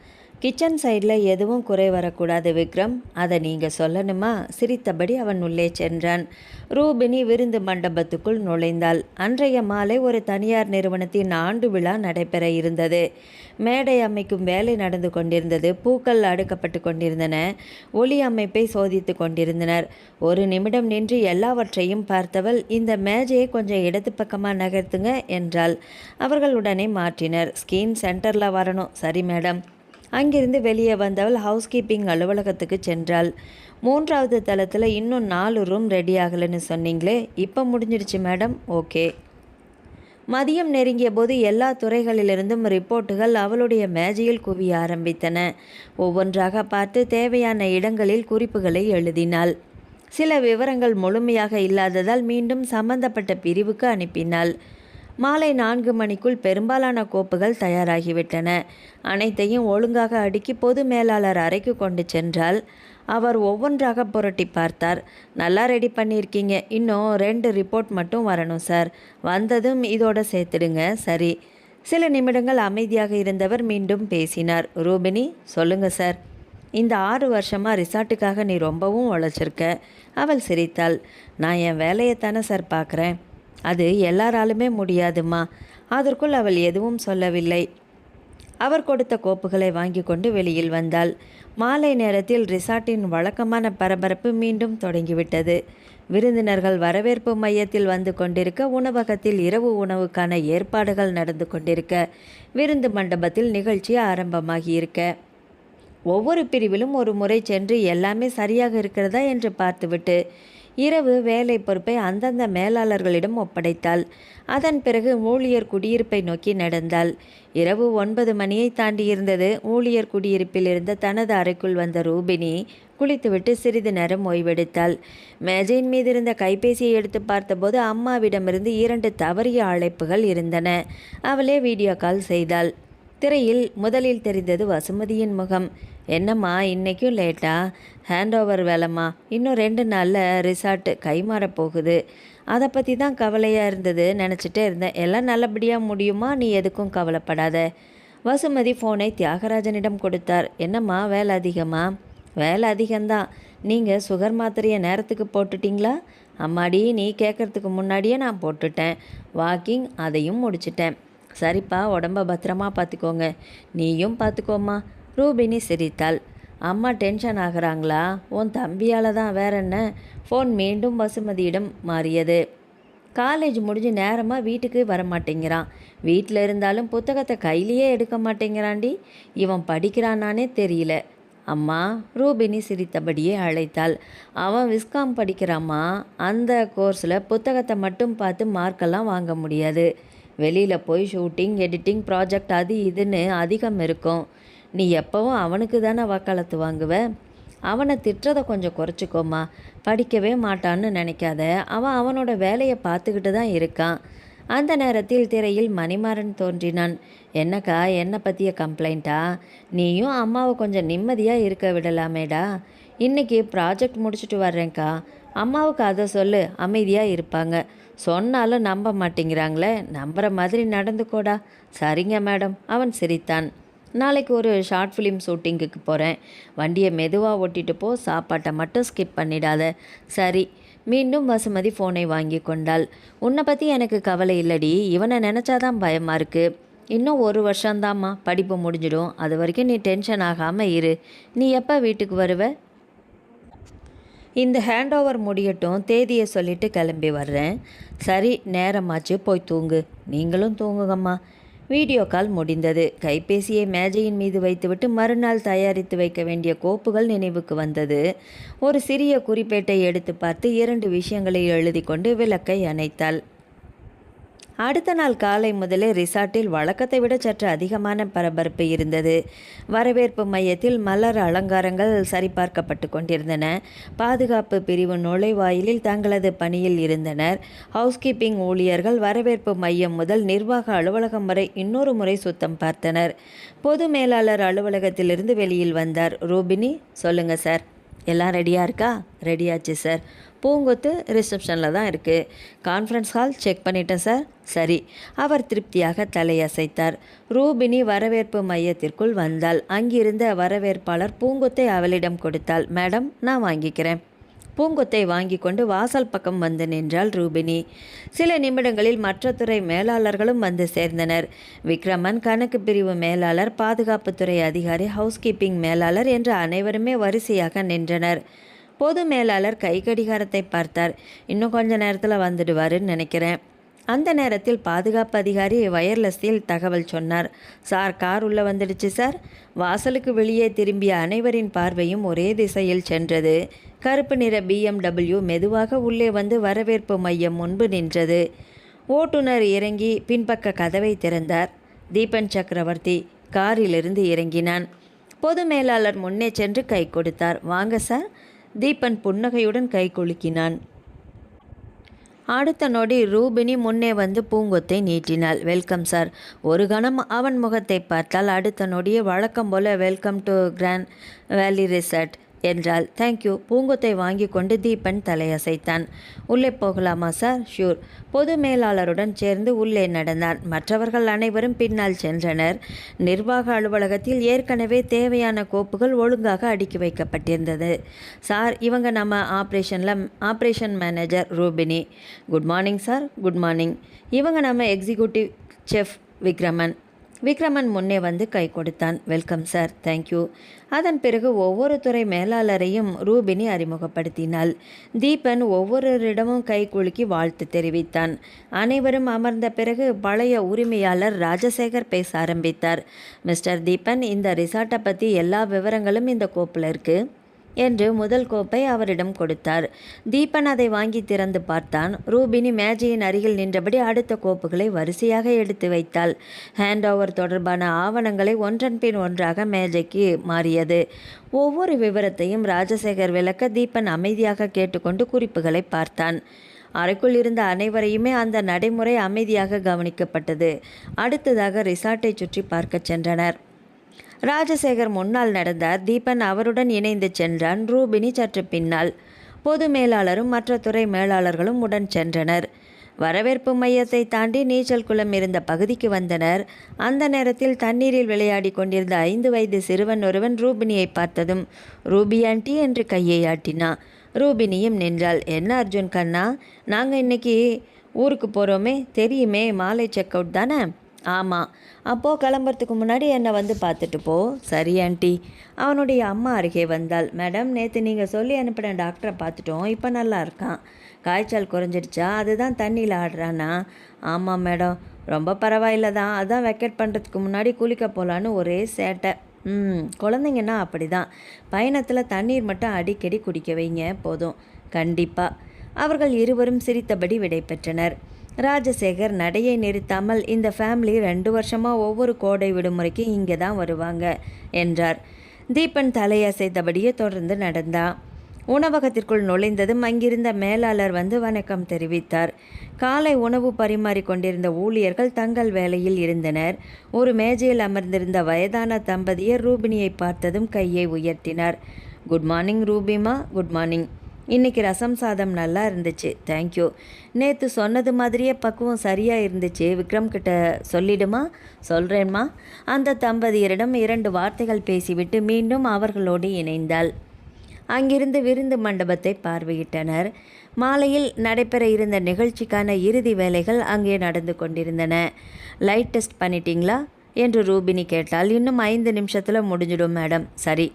கிச்சன் சைடில் எதுவும் குறை வரக்கூடாது விக்ரம். அதை நீங்கள் சொல்லணுமா? சிரித்தபடி அவன் உள்ளே சென்றான். ரூபினி விருந்து மண்டபத்துக்குள் நுழைந்தாள். அன்றைய மாலை ஒரு தனியார் நிறுவனத்தின் ஆண்டு விழா நடைபெற இருந்தது. மேடை அமைக்கும் வேலை நடந்து கொண்டிருந்தது. பூக்கள் அடுக்கப்பட்டு கொண்டிருந்தன. ஒளி அமைப்பை சோதித்து கொண்டிருந்தனர். ஒரு நிமிடம் நின்று எல்லாவற்றையும் பார்த்தவள், இந்த மேஜையை கொஞ்சம் இடது பக்கமாக நகர்த்துங்க என்றாள். அவர்கள் உடனே மாற்றினர். ஸ்கிரீன் சென்டரில் வரணும். சரி மேடம். அங்கிருந்து வெளியே வந்தவள் ஹவுஸ் கீப்பிங் அலுவலகத்துக்கு சென்றாள். 3வது தளத்தில் இன்னும் 4 ரூம் ரெடி ஆகலைன்னு சொன்னீங்களே, இப்போ முடிஞ்சிடுச்சு மேடம். ஓகே. மதியம் நெருங்கிய போது எல்லா துறைகளிலிருந்தும் ரிப்போர்ட்டுகள் அவளுடைய மேஜையில் குவிய ஆரம்பித்தன. ஒவ்வொன்றாக பார்த்து தேவையான இடங்களில் குறிப்புகளை எழுதினாள். சில விவரங்கள் முழுமையாக இல்லாததால் மீண்டும் சம்பந்தப்பட்ட பிரிவுக்கு அனுப்பினாள். மாலை 4 மணிக்குள் பெரும்பாலான கோப்புகள் தயாராகிவிட்டன. அனைத்தையும் ஒழுங்காக அடுக்கி பொது மேலாளர் அறைக்கு கொண்டு சென்றால் அவர் ஒவ்வொன்றாக புரட்டி பார்த்தார். நல்லா ரெடி பண்ணியிருக்கீங்க. இன்னும் 2 ரிப்போர்ட் மட்டும் வரணும் சார். வந்ததும் இதோட சேர்த்துடுங்க. சரி. சில நிமிடங்கள் அமைதியாக இருந்தவர் மீண்டும் பேசினார். ரூபினி, சொல்லுங்க சார். இந்த 6 வருஷமாக ரிசார்ட்டுக்காக நீ ரொம்பவும் உழைச்சிருக்க. அவள் சிரித்தாள். நான் என் வேலையைத்தானே சார் பார்க்குறேன். அது எல்லாராலுமே முடியாதுமா. அதற்குள் அவள் எதுவும் சொல்லவில்லை. அவர் கொடுத்த கோப்புகளை வாங்கி கொண்டு வெளியில் வந்தாள். மாலை நேரத்தில் ரிசார்ட்டின் வழக்கமான பரபரப்பு மீண்டும் தொடங்கிவிட்டது. விருந்தினர்கள் வரவேற்பு மையத்தில் வந்து கொண்டிருக்க, உணவகத்தில் இரவு உணவுக்கான ஏற்பாடுகள் நடந்து கொண்டிருக்க, விருந்து மண்டபத்தில் நிகழ்ச்சி ஆரம்பமாகியிருக்க, ஒவ்வொரு பிரிவிலும் ஒரு முறை சென்று எல்லாமே சரியாக இருக்கிறதா என்று பார்த்துவிட்டு இரவு வேலை பொறுப்பை அந்தந்த மேலாளர்களிடம் ஒப்படைத்தாள். அதன் பிறகு ஊழியர் குடியிருப்பை நோக்கி நடந்தாள். இரவு 9 மணியை தாண்டியிருந்தது. ஊழியர் குடியிருப்பில் இருந்த தனது அறைக்குள் வந்த ரூபினி குளித்துவிட்டு சிறிது நேரம் ஓய்வெடுத்தாள். மேஜையின் மீது இருந்த கைபேசியை எடுத்து பார்த்தபோது அம்மாவிடமிருந்து 2 தவறிய அழைப்புகள் இருந்தன. அவளே வீடியோ கால் செய்தாள். திரையில் முதலில் தெரிந்தது வசுமதியின் முகம். என்னம்மா இன்னைக்கும் லேட்டா? ஹேண்ட் ஓவர் வேலைம்மா, இன்னும் 2 நாளில் ரிசார்ட் கைமாறப் போகுது. அதை பற்றி தான் கவலையாக இருந்தது, நினச்சிட்டே இருந்தேன். எல்லாம் நல்லபடியாக முடியுமா, நீ எதுக்கும் கவலைப்படாத. வசுமதி ஃபோனை தியாகராஜனிடம் கொடுத்தார். என்னம்மா வேலை அதிகமா? வேலை அதிகம்தான். நீங்கள் சுகர் மாத்திரையை நேரத்துக்கு போட்டுட்டிங்களா? அம்மாடி, நீ கேட்குறதுக்கு முன்னாடியே நான் போட்டுட்டேன். வாக்கிங் அதையும் முடிச்சிட்டேன். சரிப்பா, உடம்ப பத்திரமா பார்த்துக்கோங்க. நீயும் பார்த்துக்கோம்மா. ரூபினி சிரித்தாள். அம்மா டென்ஷன் ஆகுறாங்களா? உன் தம்பியால் தான், வேற என்ன? ஃபோன் மீண்டும் வசுமதியிடம் மாறியது. காலேஜ் முடிஞ்சு நேரமாக வீட்டுக்கு வரமாட்டேங்கிறான். வீட்டில் இருந்தாலும் புத்தகத்தை கையிலேயே எடுக்க மாட்டேங்கிறான்டி. இவன் படிக்கிறானானே தெரியல. அம்மா, ரூபினி சிரித்தபடியே அழைத்தாள். அவன் விஸ்காம் படிக்கிறாம்மா. அந்த கோர்ஸில் புத்தகத்தை மட்டும் பார்த்து மார்க்கெல்லாம் வாங்க முடியாது. வெளியில் போய் ஷூட்டிங், எடிட்டிங், ப்ராஜெக்ட் அது இதுன்னு அதிகம் இருக்கும். நீ எப்போவும் அவனுக்கு தானே வக்காலத்து வாங்குவ. அவனை திட்டுறதை கொஞ்சம் குறைச்சிக்கோமா. படிக்கவே மாட்டான்னு நினைக்காத. அவன் அவனோட வேலையை பார்த்துக்கிட்டு தான் இருக்கான். அந்த நேரத்தில் திரையில் மணிமாறன் தோன்றினான். என்னக்கா, என்னை பற்றிய கம்ப்ளைண்ட்டா? நீயும் அம்மாவை கொஞ்சம் நிம்மதியாக இருக்க விடலாமேடா. இன்றைக்கி ப்ராஜெக்ட் முடிச்சுட்டு வர்றேன்க்கா. அம்மாவுக்கு அதை சொல்லு, அமைதியாக இருப்பாங்க. சொன்னாலும் நம்ப மாட்டேங்கிறாங்களே. நம்புகிற மாதிரி நடந்துக்கோடா. சரிங்க மேடம். அவன் சிரித்தான். நாளைக்கு ஒரு ஷார்ட் ஃபிலிம் ஷூட்டிங்குக்கு போகிறேன். வண்டியை மெதுவாக ஓட்டிட்டு போ. சாப்பாட்டை மட்டும் ஸ்கிப் பண்ணிடாத. சரி. மீண்டும் வசுமதி ஃபோனை வாங்கி கொண்டாள். உன்னை பற்றி எனக்கு கவலை இல்லடி. இவனை நினச்சாதான் பயமாக இருக்குது. இன்னும் 1 வருஷம்தாம்மா, படிப்பு முடிஞ்சிடும். அது வரைக்கும் நீ டென்ஷன் ஆகாமல் இரு. நீ எப்போ வீட்டுக்கு வருவ? இந்த ஹேண்ட் ஓவர் முடியட்டும், தேதியை சொல்லிவிட்டு கிளம்பி வர்றேன். சரி, நேரமாச்சு, போய் தூங்கு. நீங்களும் தூங்குங்கம்மா. வீடியோ கால் முடிந்தது. கைபேசியை மேஜையின் மீது வைத்துவிட்டு மறுநாள் தயாரித்து வைக்க வேண்டிய கோப்புகள் நினைவுக்கு வந்தது. ஒரு சிறிய குறிப்பேட்டை எடுத்து பார்த்து 2 விஷயங்களை எழுதி கொண்டு விளக்கை அணைத்தாள். அடுத்த நாள் காலை முதலே ரிசார்ட்டில் வழக்கத்தை விட சற்று அதிகமான பரபரப்பு இருந்தது. வரவேற்பு மையத்தில் மலர் அலங்காரங்கள் சரிபார்க்கப்பட்டு கொண்டிருந்தன. பாதுகாப்பு பிரிவு நுழைவாயிலில் தங்களது பணியில் இருந்தனர். ஹவுஸ்கீப்பிங் ஊழியர்கள் வரவேற்பு மையம் முதல் நிர்வாக அலுவலகம் வரை இன்னொரு முறை சுத்தம் பார்த்தனர். பொது மேலாளர் அலுவலகத்திலிருந்து வெளியில் வந்தார். ரூபினி, சொல்லுங்கள் சார். எல்லாம் ரெடியாக இருக்கா? ரெடியாச்சு சார். பூங்கொத்து ரிசப்ஷனில் தான் இருக்குது. கான்ஃபரன்ஸ் ஹால் செக் பண்ணிட்டேன் சார். சரி. அவர் திருப்தியாக தலையசைத்தார். ரூபினி வரவேற்பு மையத்திற்குள் வந்தாள். அங்கிருந்த வரவேற்பாளர் பூங்கொத்தை அவளிடம் கொடுத்தாள். மேடம், நான் வாங்கிக்கிறேன். பூங்கொத்தை வாங்கி கொண்டு வாசல் பக்கம் வந்து நின்றாள் ரூபினி. சில நிமிடங்களில் மற்ற துறை மேலாளர்களும் வந்து சேர்ந்தனர். விக்ரமன் கணக்கு பிரிவு மேலாளர், பாதுகாப்புத்துறை அதிகாரி, ஹவுஸ்கீப்பிங் மேலாளர் என்று அனைவருமே வரிசையாக நின்றனர். பொது மேலாளர் கை கடிகாரத்தை பார்த்தார். இன்னும் கொஞ்ச நேரத்தில் வந்துடுவாருன்னு நினைக்கிறேன். அந்த நேரத்தில் பாதுகாப்பு அதிகாரி வயர்லெஸ்ஸில் தகவல் சொன்னார். சார், கார் உள்ளே வந்துடுச்சு சார். வாசலுக்கு வெளியே திரும்பிய அனைவரின் பார்வையும் ஒரே திசையில் சென்றது. கருப்பு நிற BMW மெதுவாக உள்ளே வந்து வரவேற்பு மையம் முன்பு நின்றது. ஓட்டுநர் இறங்கி பின்பக்க கதவை திறந்தார். தீபன் சக்கரவர்த்தி காரிலிருந்து இறங்கினான். பொது மேலாளர் முன்னே சென்று கை கொடுத்தார். வாங்க சார். தீபன் புன்னகையுடன் கை குலுக்கினான். அடுத்த நொடி ரூபினி முன்னே வந்து பூங்கொத்தை நீட்டினாள். Welcome sir. ஒரு கணம் அவன் முகத்தை பார்த்தால் அடுத்த நொடியே வழக்கம் போல வெல்கம் டு கிராண்ட் வேலி ரிசார்ட் என்றாள். தேங்க்யூ. பூங்கொத்தை வாங்கி கொண்டு தீபன் தலையசைத்தான். உள்ளே போகலாமா சார்? ஷூர். பொது மேலாளருடன் சேர்ந்து உள்ளே நடந்தான். மற்றவர்கள் அனைவரும் பின்னால் சென்றனர். நிர்வாக அலுவலகத்தில் ஏற்கனவே தேவையான கோப்புகள் ஒழுங்காக அடுக்கி வைக்கப்பட்டிருந்தது. சார், இவங்க நம்ம operation manager Rubini. Good morning sir. Good morning. இவங்க நம்ம எக்ஸிக்யூட்டிவ் செஃப் விக்ரமன். விக்ரமன் முன்னே வந்து கை கொடுத்தான். Welcome sir. தேங்க்யூ. அதன் பிறகு ஒவ்வொரு துறை மேலாளரையும் ரூபினி அறிமுகப்படுத்தினாள். தீபன் ஒவ்வொருவரிடமும் கை குலுக்கி வாழ்த்து தெரிவித்தான். அனைவரும் அமர்ந்த பிறகு பழைய உரிமையாளர் ராஜசேகர் பேச ஆரம்பித்தார். மிஸ்டர் தீபன், இந்த ரிசார்ட்டை பற்றி எல்லா விவரங்களும் இந்த கோப்பில் இருக்குது. என்று முதல் கோப்பை அவரிடம் கொடுத்தார். தீபன் அதை வாங்கி திறந்து பார்த்தான். ரூபினி மேஜையின் அருகில் நின்றபடி அடுத்த கோப்புகளை வரிசையாக எடுத்து வைத்தாள். ஹேண்ட் ஓவர் தொடர்பான ஆவணங்களை ஒன்றன் பின் ஒன்றாக மேஜைக்கு மாறியது. ஒவ்வொரு விவரத்தையும் ராஜசேகர் விளக்க தீபன் அமைதியாக கேட்டுக்கொண்டு குறிப்புகளை பார்த்தான். அறைக்குள் இருந்த அனைவரையுமே அந்த நடைமுறை அமைதியாக கவனிக்கப்பட்டது. அடுத்ததாக ரிசார்ட்டை சுற்றி பார்க்கச் சென்றனர். ராஜசேகர் முன்னால் நடந்தார். தீபன் அவருடன் இணைந்து சென்றான். ரூபினி சற்று பின்னால். பொது மேலாளரும் மற்ற துறை மேலாளர்களும் உடன் சென்றனர். வரவேற்பு மையத்தை தாண்டி நீச்சல் குளம் இருந்த பகுதிக்கு வந்தனர். அந்த நேரத்தில் தண்ணீரில் விளையாடி கொண்டிருந்த 5 வயது சிறுவன் ஒருவன் ரூபினியை பார்த்ததும் ரூபி ஆண்டி என்று கையை ஆட்டினான். ரூபினியும் நின்றாள். என்ன அர்ஜுன் கண்ணா, நாங்கள் இன்னைக்கு ஊருக்கு போகிறோமே, தெரியுமே, மாலை செக் அவுட் தானே? ஆமாம். அப்போது கிளம்புறதுக்கு முன்னாடி என்னை வந்து பார்த்துட்டு போ. சரி ஆண்டி. அவனுடைய அம்மா அருகே வந்தாள். மேடம், நேற்று நீங்கள் சொல்லி அனுப்பின டாக்டரை பார்த்துட்டோம். இப்போ நல்லா இருக்கான். காய்ச்சல் குறைஞ்சிடுச்சா? அதுதான் தண்ணியில் ஆடுறானா? ஆமாம் மேடம், ரொம்ப பரவாயில்ல தான். அதான் வெக்கெட் பண்ணுறதுக்கு முன்னாடி குளிக்க போகலான்னு ஒரே சேட்டை. குழந்தைங்கன்னா அப்படி தான். பயணத்தில் தண்ணீர் மட்டும் அடிக்கடி குடிக்க வைங்க, போதும். கண்டிப்பாக. அவர்கள் இருவரும் சிரித்தபடி விடை பெற்றனர். ராஜசேகர் நடையை நிறுத்தாமல், இந்த ஃபேமிலி 2 வருஷமாக ஒவ்வொரு கோடை விடுமுறைக்கு இங்கே தான் வருவாங்க என்றார். தீபன் தலையசைத்தபடியே தொடர்ந்து நடந்தான். உணவகத்திற்குள் நுழைந்ததும் அங்கிருந்த மேலாளர் வந்து வணக்கம் தெரிவித்தார். காலை உணவு பரிமாறி கொண்டிருந்த ஊழியர்கள் தங்கள் வேலையில் இருந்தனர். ஒரு மேஜையில் அமர்ந்திருந்த வயதான தம்பதியர் ரூபினியை பார்த்ததும் கையை உயர்த்தினார். Good morning Rubima. Good morning. இன்றைக்கி ரசம் சாதம் நல்லா இருந்துச்சு, தேங்க்யூ. நேற்று சொன்னது மாதிரியே பக்குவம் சரியாக இருந்துச்சு. விக்ரம் கிட்ட சொல்லிடுமா? சொல்கிறேம்மா. அந்த தம்பதியரிடம் 2 வார்த்தைகள் பேசிவிட்டு மீண்டும் அவர்களோடு இணைந்தாள். அங்கிருந்து விருந்து மண்டபத்தை பார்வையிட்டனர். மாலையில் நடைபெற இருந்த நிகழ்ச்சிக்கான இறுதி வேலைகள் அங்கே நடந்து கொண்டிருந்தன. லைட் டெஸ்ட் பண்ணிட்டீங்களா என்று ரூபினி கேட்டால், இன்னும் 5 நிமிஷத்தில் முடிஞ்சிடும் மேடம். சரி.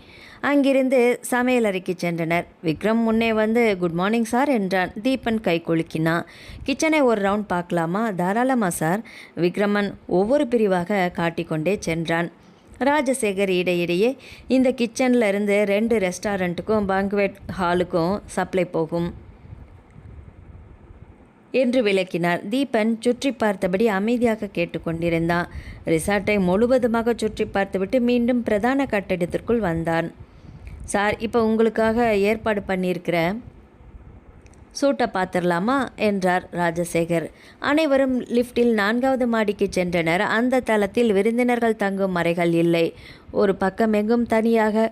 அங்கிருந்து சமையலறைக்கு சென்றனர். விக்ரம் முன்னே வந்து குட் மார்னிங் சார் என்றான். தீபன் கை குலுக்கினான். கிச்சனை ஒரு ரவுண்ட் பார்க்கலாமா? தாராளமாக சார். விக்ரமன் ஒவ்வொரு பிரிவாக காட்டிக்கொண்டே சென்றான். ராஜசேகர் இடையிடையே, இந்த கிச்சனில் இருந்து 2 ரெஸ்டாரண்ட்டுக்கும் பேங்க்வெட் ஹாலுக்கும் சப்ளை போகும் என்று விளக்கினார். தீபன் சுற்றி பார்த்தபடி அமைதியாக கேட்டுக்கொண்டிருந்தான். ரிசார்ட்டை முழுவதுமாக சுற்றி பார்த்துவிட்டு மீண்டும் பிரதான கட்டிடத்திற்குள் வந்தான். சார், இப்போ உங்களுக்காக ஏற்பாடு பண்ணியிருக்கிற சூட்டை பார்த்துடலாமா என்றார் ராஜசேகர். அனைவரும் லிஃப்டில் 4வது மாடிக்கு சென்றனர். அந்த தளத்தில் விருந்தினர்கள் தங்கும் அறைகள் இல்லை. ஒரு பக்கம் எங்கும் தனியாக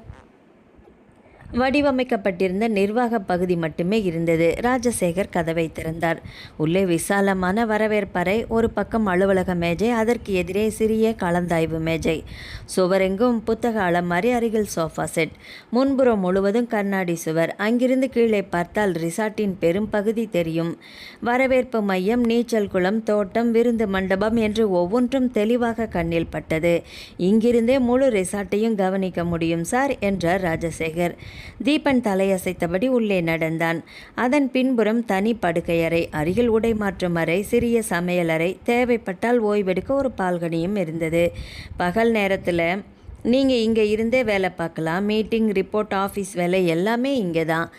வடிவமைக்கப்பட்டிருந்த நிர்வாக பகுதி மட்டுமே இருந்தது. ராஜசேகர் கதவை திறந்தார். உள்ளே விசாலமான வரவேற்பறை, ஒரு பக்கம் அலுவலக மேஜை, அதற்கு எதிரே சிறிய கலந்தாய்வு மேஜை, சுவரெங்கும் புத்தக அலமாரி, அருகில் சோஃபா செட், முன்புறம் முழுவதும் கண்ணாடி சுவர். அங்கிருந்து கீழே பார்த்தால் ரிசார்ட்டின் பெரும் பகுதி தெரியும். வரவேற்பு மையம், நீச்சல் குளம், தோட்டம், விருந்து மண்டபம் என்று ஒவ்வொன்றும் தெளிவாக கண்ணில் பட்டது. இங்கிருந்தே முழு ரிசார்ட்டையும் கவனிக்க முடியும் சார் என்றார் ராஜசேகர். தீபன் தலையசைத்தபடி உள்ளே நடந்தான். அதன் பின்புறம் தனி படுக்கையறை, அருகில் உடை மாற்றும் அறை, சிறிய சமையலறை, தேவைப்பட்டால் ஓய்வெடுக்க ஒரு பால்கனியும் இருந்தது. பகல் நேரத்தில் நீங்கள் இங்கே இருந்தே வேலை பார்க்கலாம். மீட்டிங், ரிப்போர்ட், ஆஃபீஸ் வேலை எல்லாமே இங்கே தான்.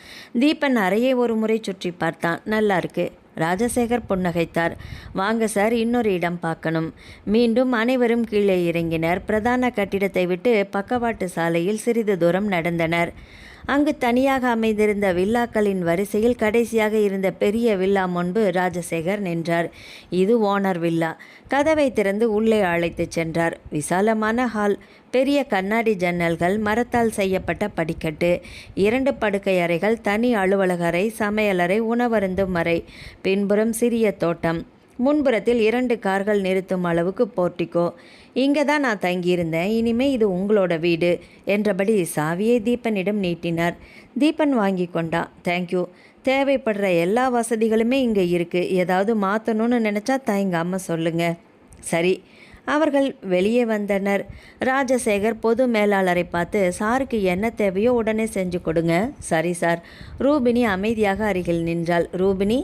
தீபன் அறையை ஒரு முறை சுற்றி பார்த்தான். நல்லா இருக்கு. ராஜசேகர் புன்னகைத்தார். வாங்க சார், இன்னொரு இடம் பார்க்கணும். மீண்டும் அனைவரும் கீழே இறங்கினர். பிரதான கட்டிடத்தை விட்டு பக்கவாட்டு சாலையில் சிறிது தூரம் நடந்தனர். அங்கு தனியாக அமைந்திருந்த வில்லாக்களின் வரிசையில் கடைசியாக இருந்த பெரிய வில்லா முன்பு ராஜசேகர் நின்றார். இது ஓனர் வில்லா. கதவை திறந்து உள்ளே அழைத்து சென்றார். விசாலமான ஹால், பெரிய கண்ணாடி ஜன்னல்கள், மரத்தால் செய்யப்பட்ட படிக்கட்டு, 2 படுக்கை அறைகள், தனி அலுவலக அறை, சமையலறை, உணவருந்தும் அறை, பின்புறம் சிறிய தோட்டம், முன்புறத்தில் 2 கார்கள் நிறுத்தும் அளவுக்கு போர்ட்டிகோ. இங்கே தான் நான் தங்கியிருந்தேன், இனிமே இது உங்களோட வீடு என்றபடி சாவியை தீபனிடம் நீட்டினார். தீபன் வாங்கி கொண்டான். தேங்க்யூ. தேவைப்படுற எல்லா வசதிகளுமே இங்கே இருக்குது. ஏதாவது மாற்றணும்னு நினச்சா தயங்காமல் சொல்லுங்கள். சரி. அவர்கள் வெளியே வந்தனர். ராஜசேகர் பொது மேலாளரை பார்த்து, சாருக்கு என்ன தேவையோ உடனே செஞ்சு கொடுங்க. சரி சார். ரூபினி அமைதியாக அருகில் நின்றாள். ரூபினி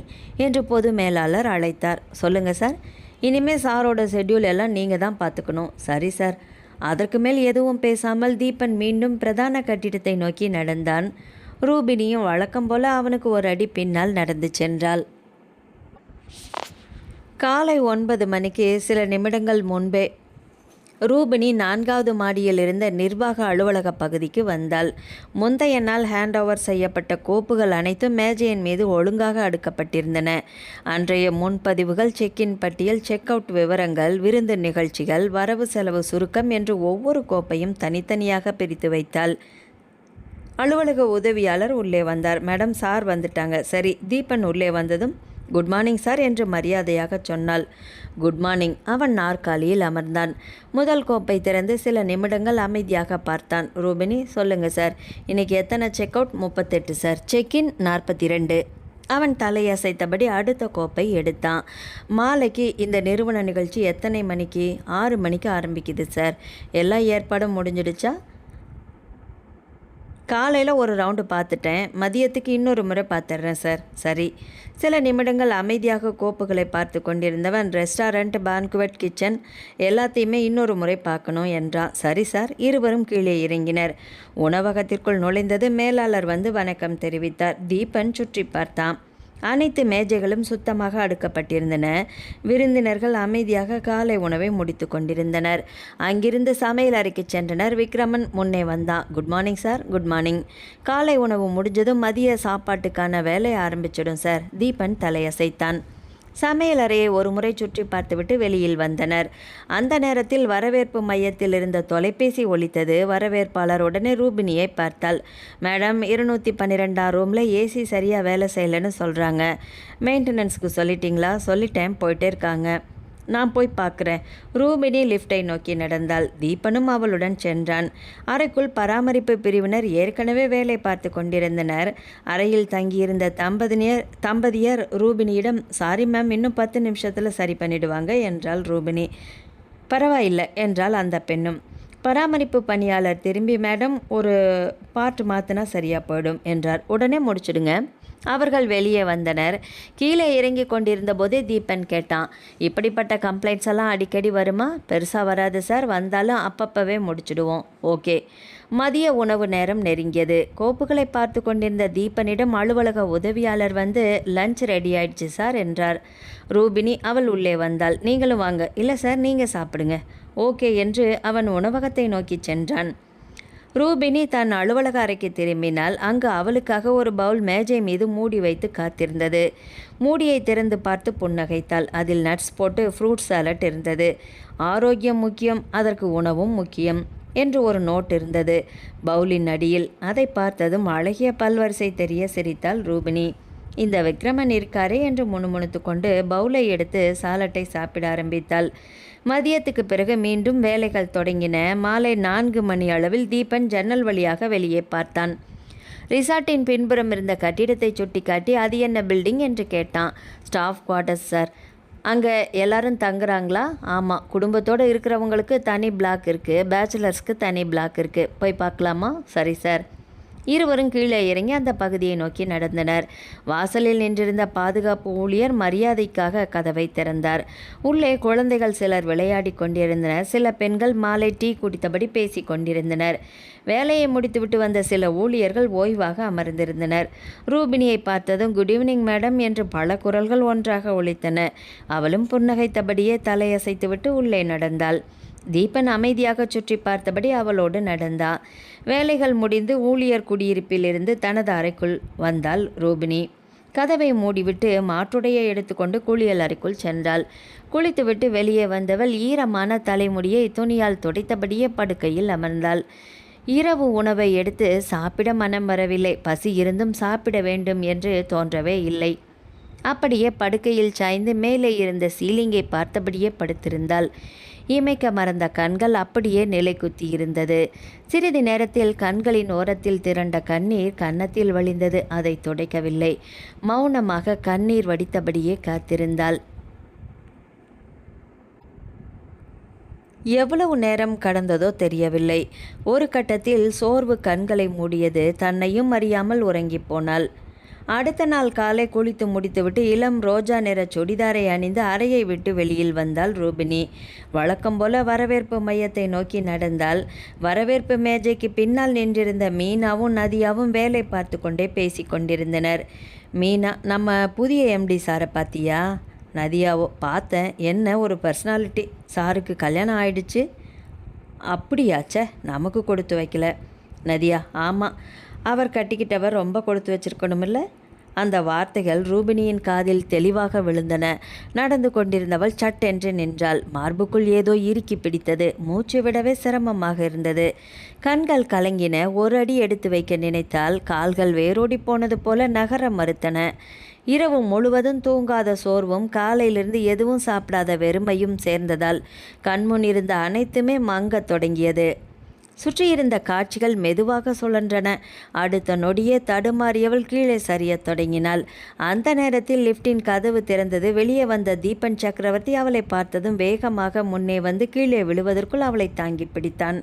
என்று பொது மேலாளர் அழைத்தார். சொல்லுங்கள் சார். இனிமேல் சாரோட ஷெட்யூல் எல்லாம் நீங்கள் தான் பார்த்துக்கணும். சரி சார். அதற்கு மேல் எதுவும் பேசாமல் தீபன் மீண்டும் பிரதான கட்டிடத்தை நோக்கி நடந்தான். ரூபினியும் வழக்கம் போல அவனுக்கு ஒரு அடி பின்னால் நடந்து சென்றாள். காலை 9 மணிக்கு சில நிமிடங்கள் முன்பே ரூபினி 4வது மாடியில் இருந்த நிர்வாக அலுவலக பகுதிக்கு வந்தாள். முந்தைய நாள் ஹேண்ட் ஓவர் செய்யப்பட்ட கோப்புகள் அனைத்தும் மேஜையின் மீது ஒழுங்காக அடுக்கப்பட்டிருந்தன. அன்றைய முன்பதிவுகள், செக்இன் பட்டியல், செக் அவுட் விவரங்கள், விருந்து நிகழ்ச்சிகள், வரவு செலவு சுருக்கம் என்று ஒவ்வொரு கோப்பையும் தனித்தனியாக பிரித்து வைத்தாள். அலுவலக உதவியாளர் உள்ளே வந்தார். மேடம், சார் வந்துட்டாங்க. சரி. தீபன் உள்ளே வந்ததும் குட் மார்னிங் சார் என்று மரியாதையாக சொன்னாள். Good morning. அவன் நாற்காலியில் அமர்ந்தான். முதல் கோப்பை திறந்து சில நிமிடங்கள் அமைதியாக பார்த்தான். ரூபினி, சொல்லுங்க சார், இன்னைக்கு எத்தனை செக் அவுட்? 38 சார். செக்இன் 42. அவன் தலையசைத்தபடி அடுத்த கோப்பை எடுத்தான். மாலைக்கு இந்த நிறுவன நிகழ்ச்சி எத்தனை மணிக்கு? 6 மணிக்கு ஆரம்பிக்குது சார். எல்லா ஏற்பாடும் முடிஞ்சிடுச்சா? காலையில் ஒரு ரவுண்டு பார்த்துட்டேன், மதியத்துக்கு இன்னொரு முறை பார்த்துட்றேன் சார். சரி. சில நிமிடங்கள் அமைதியாக கோப்புகளை பார்த்து கொண்டிருந்தவன், ரெஸ்டாரண்ட், பேன்குவெட், கிச்சன் எல்லாத்தையுமே இன்னொரு முறை பார்க்கணும் என்றான். சரி சார். இருவரும் கீழே இறங்கினர். உணவகத்திற்குள் நுழைந்தது மேலாளர் வந்து வணக்கம் தெரிவித்தார். தீபன் சுற்றி பார்த்தான். அனைத்து மேஜைகளும் சுத்தமாக அடுக்கப்பட்டிருந்தன. விருந்தினர்கள் அமைதியாக காலை உணவை முடித்து கொண்டிருந்தனர். அங்கிருந்து சமையல் அறைக்கு சென்றனர். விக்ரமன் முன்னே வந்தான். Good morning sir. Good morning. காலை உணவு முடிஞ்சதும் மதிய சாப்பாட்டுக்கான வேலை ஆரம்பிச்சிடும் சார். தீபன் தலையசைத்தான். சமையல் அறையை ஒரு முறை சுற்றி பார்த்துவிட்டு வெளியில் வந்தனர். அந்த நேரத்தில் வரவேற்பு மையத்தில் இருந்த தொலைபேசி ஒலித்தது. வரவேற்பாளர் உடனே ரூபினியை பார்த்தாள். மேடம், 212 ரூமில் ஏசி சரியாக வேலை செய்யலைன்னு சொல்கிறாங்க. மெயின்டெனன்ஸுக்கு சொல்லிட்டீங்களா? சொல்லிட்டேன், போயிட்டே இருக்காங்க. நான் போய் பார்க்குறேன். ரூபினி லிஃப்டை நோக்கி நடந்தாள். தீபனும் அவளுடன் சென்றான். அறைக்குள் பராமரிப்பு பிரிவினர் ஏற்கனவே வேலை பார்த்து கொண்டிருந்தனர். அறையில் தங்கியிருந்த தம்பதியர் ரூபினியிடம், சாரி மேம், இன்னும் 10 நிமிஷத்தில் சரி பண்ணிடுவாங்க என்றாள் ரூபினி. பரவாயில்லை என்றால் அந்த பெண்ணும். பராமரிப்பு பணியாளர் திரும்பி, மேடம், ஒரு பார்ட் மாற்றினா சரியாக போயிடும் என்றார். உடனே முடிச்சிடுங்க. அவர்கள் வெளியே வந்தனர். கீழே இறங்கி கொண்டிருந்த போதே தீபன் கேட்டான், இப்படிப்பட்ட கம்ப்ளைண்ட்ஸ் எல்லாம் அடிக்கடி வருமா? பெருசாக வராது சார், வந்தாலும் அப்பப்பவே முடிச்சிடுவோம். ஓகே. மதிய உணவு நேரம் நெருங்கியது. கோப்புகளை பார்த்து கொண்டிருந்த தீபனிடம் அலுவலக உதவியாளர் வந்து, லஞ்ச் ரெடி ஆயிடுச்சு சார் என்றார். ரூபினி அவள் உள்ளே வந்தாள். நீங்களும் வாங்க. இல்லை சார், நீங்கள் சாப்பிடுங்க. ஓகே என்று அவன் உணவகத்தை நோக்கி சென்றான். ரூபினி தன் அலுவலக அறைக்கு திரும்பினாள். அங்கு அவளுக்காக ஒரு பவுல் மேஜை மீது மூடி வைத்து காத்திருந்தது. மூடியை திறந்து பார்த்து புன்னகைத்தாள். அதில் நட்ஸ் போட்டு ஃப்ரூட் சாலட் இருந்தது. ஆரோக்கியம் முக்கியம், அதற்கு உணவும் முக்கியம் என்று ஒரு நோட் இருந்தது பவுலின் அடியில். அதை பார்த்ததும் அழகிய பல்வரிசை தெரிய சிரித்தாள் ரூபினி. இந்த விக்ரமன் இருக்காரே என்று முணுமுணுத்து கொண்டு பவுலை எடுத்து சாலட்டை சாப்பிட ஆரம்பித்தாள். மதியத்துக்கு பிறகு மீண்டும் வேலைகள் தொடங்கின. மாலை 4 மணி அளவில் தீபன் ஜன்னல் வழியாக வெளியே பார்த்தான். ரிசார்ட்டின் பின்புறம் இருந்த கட்டிடத்தை சுட்டிக்காட்டி, அது என்ன பில்டிங் என்று கேட்டான். Staff quarters sir. அங்கே எல்லாரும் தங்குறாங்களா? ஆமாம், குடும்பத்தோடு இருக்கிறவங்களுக்கு தனி பிளாக் இருக்குது, பேச்சுலர்ஸ்க்கு தனி பிளாக் இருக்குது. போய் பார்க்கலாமா? சரி சார். இருவரும் கீழே இறங்கி அந்த பகுதியை நோக்கி நடந்தனர். வாசலில் நின்றிருந்த பாதுகாப்பு ஊழியர் மரியாதைக்காக கதவை திறந்தார். உள்ளே குழந்தைகள் சிலர் விளையாடி கொண்டிருந்தனர். சில பெண்கள் மாலை டீ குடித்தபடி பேசி கொண்டிருந்தனர். வேலையை முடித்துவிட்டு வந்த சில ஊழியர்கள் ஓய்வாக அமர்ந்திருந்தனர். ரூபினியை பார்த்ததும் குட் ஈவினிங் மேடம் என்று பல குரல்கள் ஒன்றாக ஒலித்தன. அவளும் புன்னகைத்தபடியே தலையசைத்துவிட்டு உள்ளே நடந்தாள். தீபன் அமைதியாக சுற்றி பார்த்தபடி அவளோடு நடந்தான். வேலைகள் முடிந்து ஊழியர் குடியிருப்பிலிருந்து தனது அறைக்குள் வந்தாள் ரூபினி. கதவை மூடிவிட்டு மாற்றுடையை எடுத்துக்கொண்டு குளியல் அறைக்குள் சென்றாள். குளித்துவிட்டு வெளியே வந்தவள் ஈரமான தலைமுடியை துணியால் துடைத்தபடியே படுக்கையில் அமர்ந்தாள். இரவு உணவை எடுத்து சாப்பிட மனம் வரவில்லை. பசி இருந்தும் சாப்பிட வேண்டும் என்று தோன்றவே இல்லை. அப்படியே படுக்கையில் சாய்ந்து மேலே இருந்த சீலிங்கை பார்த்தபடியே படுத்திருந்தாள். இமைக்க மறந்த கண்கள் அப்படியே நிலை குத்தி இருந்தது. சிறிது நேரத்தில் கண்களின் ஓரத்தில் திரண்ட கண்ணீர் கன்னத்தில் வழிந்தது. அதை துடைக்கவில்லை. மௌனமாக கண்ணீர் வடித்தபடியே காத்திருந்தாள். எவ்வளவு நேரம் கடந்ததோ தெரியவில்லை. ஒரு கட்டத்தில் சோர்வு கண்களை மூடியது. தன்னையும் அறியாமல் உறங்கி போனாள். அடுத்த நாள் காலை குளித்து முடித்துவிட்டு இளம் ரோஜா நிற சுடிதாரை அணிந்து அறையை விட்டு வெளியில் வந்தாள் ரூபினி. வழக்கம் போல வரவேற்பு மையத்தை நோக்கி நடந்தாள். வரவேற்பு மேஜைக்கு பின்னால் நின்றிருந்த மீனாவும் நதியாவும் வேலை பார்த்து கொண்டே பேசி கொண்டிருந்தனர். மீனா, நம்ம புதிய எம்டி சாரை பார்த்தியா? நதியாவோ, பார்த்தேன். என்ன ஒரு பர்சனாலிட்டி. சாருக்கு கல்யாணம் ஆயிடுச்சு. அப்படியாச்சே, நமக்கு கொடுத்து வைக்கல. நதியா, ஆமாம், அவர் கட்டிக்கிட்டவர் ரொம்ப கொடுத்து வச்சிருக்கணுமில்ல. அந்த வார்த்தைகள் ரூபினியின் காதில் தெளிவாக விழுந்தன. நடந்து கொண்டிருந்தவள் சட்டென்று நின்றாள். மார்புக்குள் ஏதோ இறுக்கி பிடித்தது. மூச்சு விடவே சிரமமாக இருந்தது. கண்கள் கலங்கின. ஒரு அடி எடுத்து வைக்க நினைத்தால் கால்கள் வேரோடி போனது போல நகர மறுத்தன. இரவு முழுவதும் தூங்காத சோர்வும் காலையிலிருந்து எதுவும் சாப்பிடாத வெறுமையும் சேர்ந்ததால் கண்முன் இருந்த அனைத்துமே மங்கத் தொடங்கியது. சுற்றியிருந்த காட்சிகள் மெதுவாக சுழன்றன. அடுத்த நொடியே தடுமாறியவள் கீழே சரியத் தொடங்கினாள். அந்த நேரத்தில் லிஃப்டின் கதவு திறந்தது. வெளியே வந்த தீபன் சக்கரவர்த்தி அவளை பார்த்ததும் வேகமாக முன்னே வந்து கீழே விழுவதற்குள் அவளை தாங்கி பிடித்தான்.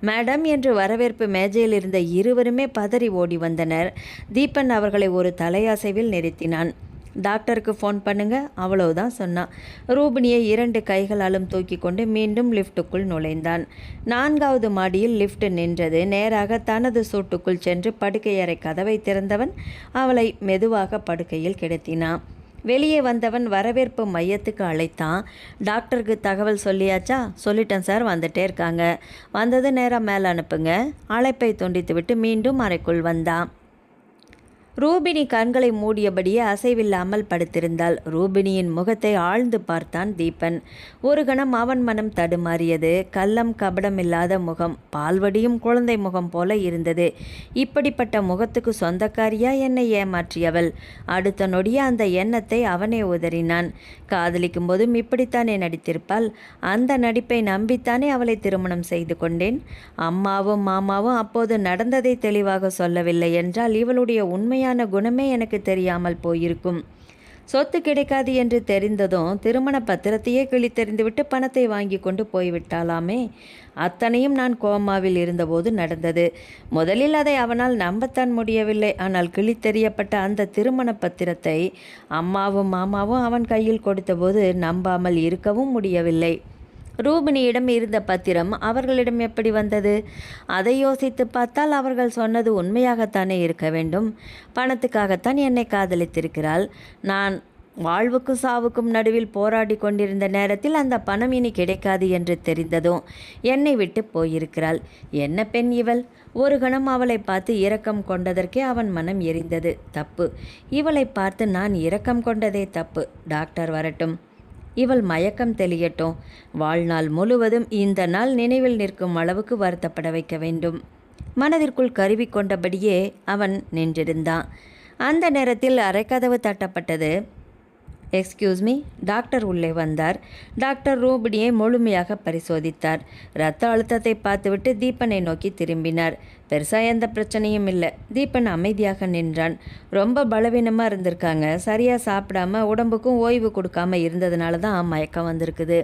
மேடம் என்று வரவேற்பு மேஜையில் இருந்த இருவருமே பதறி ஓடி வந்தனர். தீபன் அவர்களை ஒரு தலையசைவில் நிறுத்தினான். டாக்டருக்கு ஃபோன் பண்ணுங்க, அவ்வளவுதான் சொன்னான். ரூபினியை 2 கைகளாலும் தூக்கி கொண்டு மீண்டும் லிஃப்ட்டுக்குள் நுழைந்தான். 4வது மாடியில் லிஃப்ட் நின்றது. நேராக தனது சூட்டுக்குள் சென்று படுக்கையறை கதவை திறந்தவன் அவளை மெதுவாக படுக்கையில் கிடத்தினான். வெளியே வந்தவன் வரவேற்பு மையத்துக்கு அழைத்தான். டாக்டருக்கு தகவல் சொல்லியாச்சா? சொல்லிட்டேன் சார், வந்துட்டே இருக்காங்க. வந்தது நேராக மேலே அனுப்புங்க. அழைப்பை துண்டித்துவிட்டு மீண்டும் அறைக்குள் வந்தான். ரூபினி கண்களை மூடியபடியே அசைவில்லாமல் படுத்திருந்தாள். ரூபினியின் முகத்தை ஆழ்ந்து பார்த்தான் தீபன். ஒரு கணம் அவன் மனம் தடுமாறியது. கள்ளம் கபடமில்லாத முகம், பால்வடியும் குழந்தை முகம் போல இருந்தது. இப்படிப்பட்ட முகத்துக்கு சொந்தக்காரியா என்னை ஏமாற்றியவள்? அடுத்த நொடிய அந்த எண்ணத்தை அவனே உதறினான். காதலிக்கும் போதும் இப்படித்தானே நடித்திருப்பாள்? அந்த நடிப்பை நம்பித்தானே அவளை திருமணம் செய்து கொண்டேன். அம்மாவும் மாமாவும் அப்போது நடந்ததை தெளிவாக சொல்லவில்லை என்றால் இவளுடைய உண்மை குணமே எனக்கு தெரியாமல் போயிருக்கும். சொத்து கிடைக்காது என்று தெரிந்ததும் திருமண பத்திரத்தையே கிழித்தெறிந்துவிட்டு பணத்தை வாங்கி கொண்டு போய்விட்டாலாமே. அத்தனையும் நான் கோமாவில் இருந்தபோது நடந்தது. முதலில் அதை அவனால் நம்பத்தான் முடியவில்லை. ஆனால் கிழித்தெறியப்பட்ட அந்த திருமண பத்திரத்தை அம்மாவும் மாமாவும் அவன் கையில் கொடுத்தபோது நம்பாமல் இருக்கவும் முடியவில்லை. ரூபினியிடம் இருந்த பத்திரம் அவர்களிடம் எப்படி வந்தது? அதை யோசித்து பார்த்தால் அவர்கள் சொன்னது உண்மையாகத்தானே இருக்க வேண்டும். பணத்துக்காகத்தான் என்னை காதலித்திருக்கிறாள். நான் வாழ்வுக்கும் சாவுக்கும் நடுவில் போராடி கொண்டிருந்த நேரத்தில் அந்த பணம் இனி கிடைக்காது என்று தெரிந்ததும் என்னை விட்டு போயிருக்கிறாள். என்ன பெண் இவள்! ஒரு கணம் அவளை பார்த்து இரக்கம் கொண்டதற்கே அவன் மனம் எரிந்தது. தப்பு. இவளை பார்த்து நான் இரக்கம் கொண்டதே தப்பு. டாக்டர் வரட்டும், இவள் மயக்கம் தெளியட்டும். வாழ்நாள் முழுவதும் இந்த நாள் நினைவில் நிற்கும் அளவுக்கு வருத்தப்பட வைக்க வேண்டும். மனதிற்குள் கருவி கொண்டபடியே அவன் நின்றிருந்தான். அந்த நேரத்தில் அறைக்கதவு தட்டப்பட்டது. Excuse me. டாக்டர் உள்ளே வந்தார். டாக்டர் ரூபினியை முழுமையாக பரிசோதித்தார். இரத்த அழுத்தத்தை பார்த்துவிட்டு தீபனை நோக்கி திரும்பினார். பெருசாக எந்த பிரச்சனையும் இல்லை. தீபன் அமைதியாக நின்றான். ரொம்ப பலவீனமாக இருந்திருக்காங்க. சரியாக சாப்பிடாம உடம்புக்கும் ஓய்வு கொடுக்காம இருந்ததுனால தான் மயக்கம் வந்திருக்குது.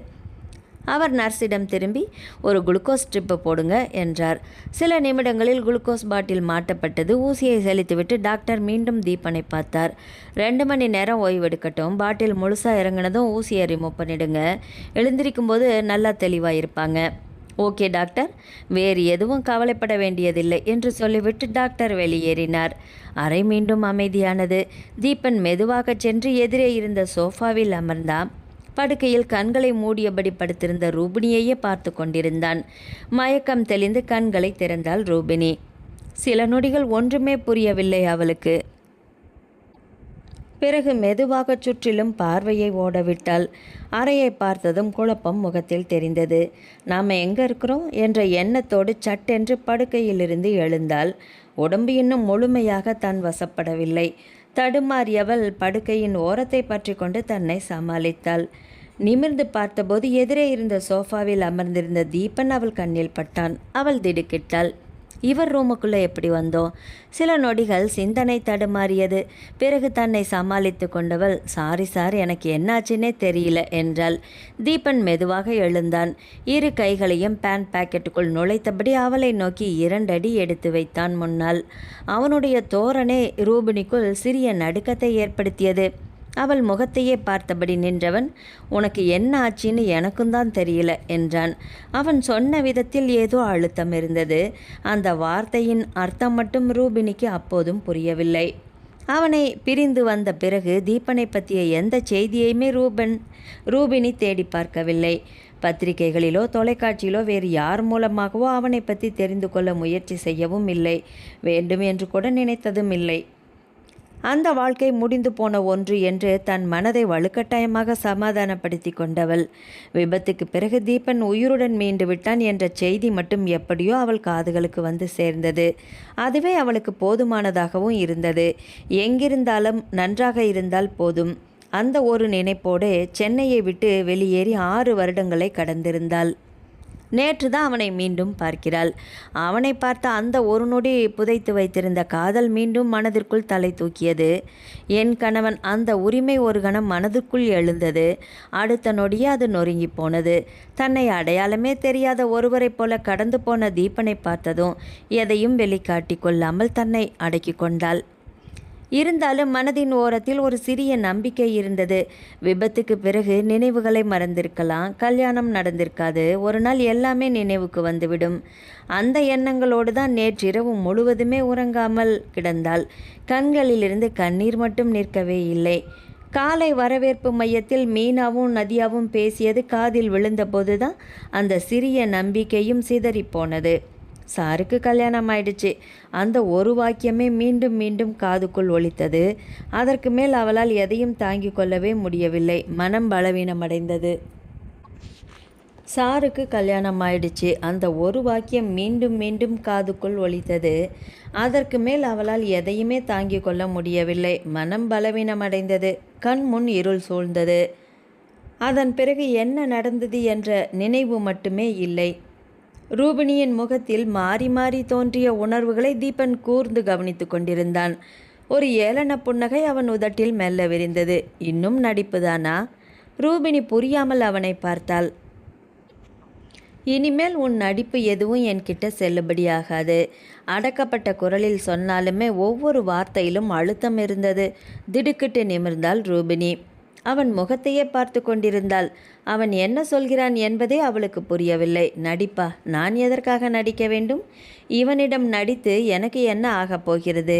அவர் நர்ஸிடம் திரும்பி ஒரு குளுக்கோஸ் ஸ்ட்ரிப்பு போடுங்க என்றார். சில நிமிடங்களில் குளுக்கோஸ் பாட்டில் மாட்டப்பட்டது. ஊசியை செலுத்திவிட்டு டாக்டர் மீண்டும் தீபனை பார்த்தார். 2 மணி நேரம் ஓய்வெடுக்கட்டும். பாட்டில் முழுசாக இறங்கினதும் ஊசியை ரிமூவ் பண்ணிடுங்க. எழுந்திருக்கும் போது நல்லா தெளிவாக இருப்பாங்க. ஓகே டாக்டர், வேறு எதுவும் கவலைப்பட வேண்டியதில்லை என்று சொல்லிவிட்டு டாக்டர் வெளியேறினார். அறை மீண்டும் அமைதியானது. தீபன் மெதுவாக சென்று எதிரே இருந்த சோஃபாவில் அமர்ந்தான். படுக்கையில் கண்களை மூடியபடி படுத்திருந்த ரூபினியையே பார்த்து கொண்டிருந்தான். மயக்கம் தெளிந்து கண்களை திறந்தாள் ரூபினி. சில நொடிகள் ஒன்றுமே புரியவில்லை அவளுக்கு. பிறகு மெதுவாக சுற்றிலும் பார்வையை ஓடவிட்டாள். அறையை பார்த்ததும் குழப்பம் முகத்தில் தெரிந்தது. நாம் எங்கே இருக்கிறோம் என்ற எண்ணத்தோடு சட்டென்று படுக்கையிலிருந்து எழுந்தாள். உடம்பு இன்னும் முழுமையாக தன் வசப்படவில்லை. தடுமாறியவள் படுக்கையின் ஓரத்தை பற்றி கொண்டு தன்னை சமாளித்தாள். நிமிர்ந்து பார்த்தபோது எதிரே இருந்த சோஃபாவில் அமர்ந்திருந்த தீபன் அவள் கண்ணில் பட்டான். அவள் திடுக்கிட்டாள். இவர் ரூமுக்குள்ளே எப்படி வந்தோம்? சில நொடிகள் சிந்தனை தடுமாறியது. பிறகு தன்னை சமாளித்து கொண்டவள், சாரி சார், எனக்கு என்னாச்சுன்னே தெரியல என்றாள். தீபன் மெதுவாக எழுந்தான். இரு கைகளையும் பேண்ட் பாக்கெட்டுக்குள் நுழைத்தபடி அவளை நோக்கி 2 அடி எடுத்து வைத்தான் முன்னால். அவனுடைய தோரணை ரூபினிக்குள் சிறிய நடுக்கத்தை ஏற்படுத்தியது. அவள் முகத்தையே பார்த்தபடி நின்றவன், உனக்கு என்ன ஆச்சின்னு எனக்கும் தான் தெரியல என்றான். அவன் சொன்ன விதத்தில் ஏதோ அழுத்தம் இருந்தது. அந்த வார்த்தையின் அர்த்தம் மட்டும் ரூபினிக்கு அப்போதும் புரியவில்லை. அவனை பிரிந்து வந்த பிறகு தீபனை பற்றிய எந்த செய்தியையுமே ரூபினி தேடி பார்க்கவில்லை. பத்திரிகைகளிலோ தொலைக்காட்சியிலோ வேறு யார் மூலமாகவோ அவனை பற்றி தெரிந்து கொள்ள முயற்சி செய்யவும் இல்லை. வேண்டும் என்று கூட நினைத்ததும் இல்லை. அந்த வாழ்க்கை முடிந்து போன ஒன்று என்று தன் மனதை வலுக்கட்டாயமாக சமாதானப்படுத்தி கொண்டவள். விபத்துக்கு பிறகு தீபன் உயிருடன் மீண்டு விட்டான் என்ற செய்தி மட்டும் எப்படியோ அவள் காதுகளுக்கு வந்து சேர்ந்தது. அதுவே அவளுக்கு போதுமானதாகவும் இருந்தது. எங்கிருந்தாலும் நன்றாக இருந்தால் போதும். அந்த ஒரு நினைப்போடு சென்னையை விட்டு வெளியேறி 6 வருடங்களை கடந்திருந்தாள். நேற்று தான் அவனை மீண்டும் பார்க்கிறாள். அவனை பார்த்த அந்த ஒரு நொடி புதைத்து வைத்திருந்த காதல் மீண்டும் மனதிற்குள் தலை தூக்கியது. என் கணவன், அந்த உரிமை ஒரு கணம் மனதிற்குள் எழுந்தது. அடுத்த நொடியே அது நொறுங்கி போனது. தன்னை அடையாளமே தெரியாத ஒருவரைப் போல கடந்து போன தீபனை பார்த்ததும் எதையும் வெளிக்காட்டி கொள்ளாமல் தன்னை அடக்கி கொண்டாள். இருந்தாலும் மனதின் ஓரத்தில் ஒரு சிறிய நம்பிக்கை இருந்தது. விபத்துக்கு பிறகு நினைவுகளை மறந்திருக்கலாம், கல்யாணம் நடந்திருக்காது, ஒரு நாள் எல்லாமே நினைவுக்கு வந்துவிடும். அந்த எண்ணங்களோடு தான் நேற்றிரவு முழுவதுமே உறங்காமல் கிடந்தாள். கண்களிலிருந்து கண்ணீர் மட்டும் நிற்கவே இல்லை. காலை வரவேற்பு மையத்தில் மீனாவும் நதியாவும் பேசியது காதில் விழுந்தபோது தான் அந்த சிறிய நம்பிக்கையும் சிதறிப்போனது. சாருக்கு கல்யாணம் ஆயிடுச்சு. அந்த ஒரு வாக்கியமே மீண்டும் மீண்டும் காதுக்குள் ஒலித்தது. அதற்கு மேல் அவளால் எதையும் தாங்கிக் கொள்ளவே முடியவில்லை. மனம் பலவீனமடைந்தது. சாருக்கு கல்யாணம் ஆயிடுச்சு. அந்த ஒரு வாக்கியம் மீண்டும் மீண்டும் காதுக்குள் ஒலித்தது. அதற்கு மேல் அவளால் எதையுமே தாங்கிக் கொள்ள முடியவில்லை. மனம் பலவீனமடைந்தது. கண் முன் இருள் சூழ்ந்தது. அதன் பிறகு என்ன நடந்தது என்ற நினைவு மட்டுமே இல்லை. ரூபினியின் முகத்தில் மாறி மாறி தோன்றிய உணர்வுகளை தீபன் கூர்ந்து கவனித்து கொண்டிருந்தான். ஒரு ஏளன புன்னகை அவன் உதட்டில் மெல்ல விரிந்தது. இன்னும் நடிப்புதானா? ரூபினி புரியாமல் அவனை பார்த்தாள். இனிமேல் உன் நடிப்பு எதுவும் என்கிட்ட செல்லுபடியாகாது. அடக்கப்பட்ட குரலில் சொன்னாலுமே ஒவ்வொரு வார்த்தையிலும் அழுத்தம் இருந்தது. திடுக்கிட்டு நிமிர்ந்தாள் ரூபினி. அவன் முகத்தையே பார்த்து கொண்டிருந்தாள். அவன் என்ன சொல்கிறான் என்பதே அவளுக்கு புரியவில்லை. நடிப்பா? நான் எதற்காக நடிக்க வேண்டும்? இவனிடம் நடித்து எனக்கு என்ன ஆகப் போகிறது?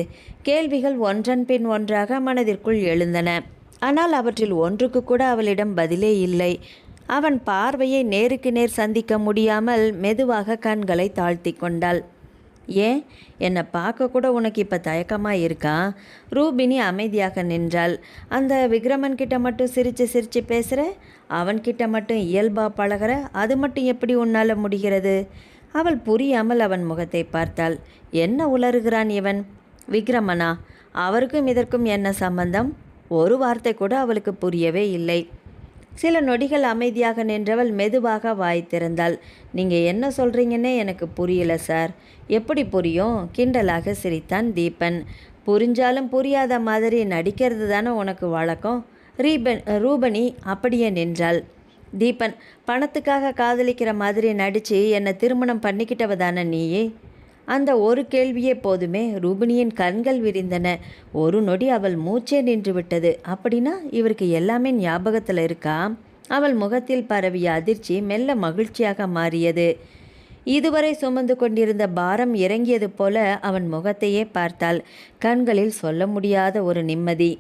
கேள்விகள் ஒன்றன் பின் ஒன்றாக மனதிற்குள் எழுந்தன. ஆனால் அவற்றில் ஒன்றுக்கு கூட அவளிடம் பதிலே இல்லை. அவன் பார்வையை நேருக்கு நேர் சந்திக்க முடியாமல் மெதுவாக கண்களை தாழ்த்தி கொண்டாள். ஏன், என்னை பார்க்க கூட உனக்கு இப்போ தயக்கமாக இருக்கா? ரூபினி அமைதியாக நின்றாள். அந்த விக்ரமன் கிட்ட மட்டும் சிரித்து சிரித்து பேசுகிற, அவன்கிட்ட மட்டும் இயல்பாக பழகிற, அது மட்டும் எப்படி உன்னால் முடிகிறது? அவள் புரியாமல் அவன் முகத்தை பார்த்தாள். என்ன உளறுகிறான் இவன்? விக்ரமனா? அவருக்கும் இதற்கும் என்ன சம்பந்தம்? ஒரு வார்த்தை கூட அவளுக்கு புரியவே இல்லை. சில நொடிகள் அமைதியாக நின்றவள் மெதுவாக வாய் திறந்தாள். நீங்கள் என்ன சொல்கிறீங்கன்னே எனக்கு புரியல சார். எப்படி புரியும்? கிண்டலாக சிரித்தான் தீபன். புரிஞ்சாலும் புரியாத மாதிரி நடிக்கிறது தானே உனக்கு வழக்கம். ரூபணி அப்படியே நின்றாள். தீபன், பணத்துக்காக காதலிக்கிற மாதிரி நடித்து என்னை திருமணம் பண்ணிக்கிட்டவ தானே நீயே? அந்த ஒரு கேள்வியே போதுமே. ரூபினியின் கண்கள் விரிந்தன. ஒரு நொடி அவள் மூச்சே நின்று விட்டது. அப்படின்னா இவருக்கு எல்லாமே ஞாபகத்தில் இருக்கா? அவள் முகத்தில் பரவிய அதிர்ச்சி மெல்ல மகிழ்ச்சியாக மாறியது. இதுவரை சுமந்து கொண்டிருந்த பாரம் இறங்கியது போல அவன் முகத்தையே பார்த்தாள். கண்களில் சொல்ல முடியாத ஒரு நிம்மதி.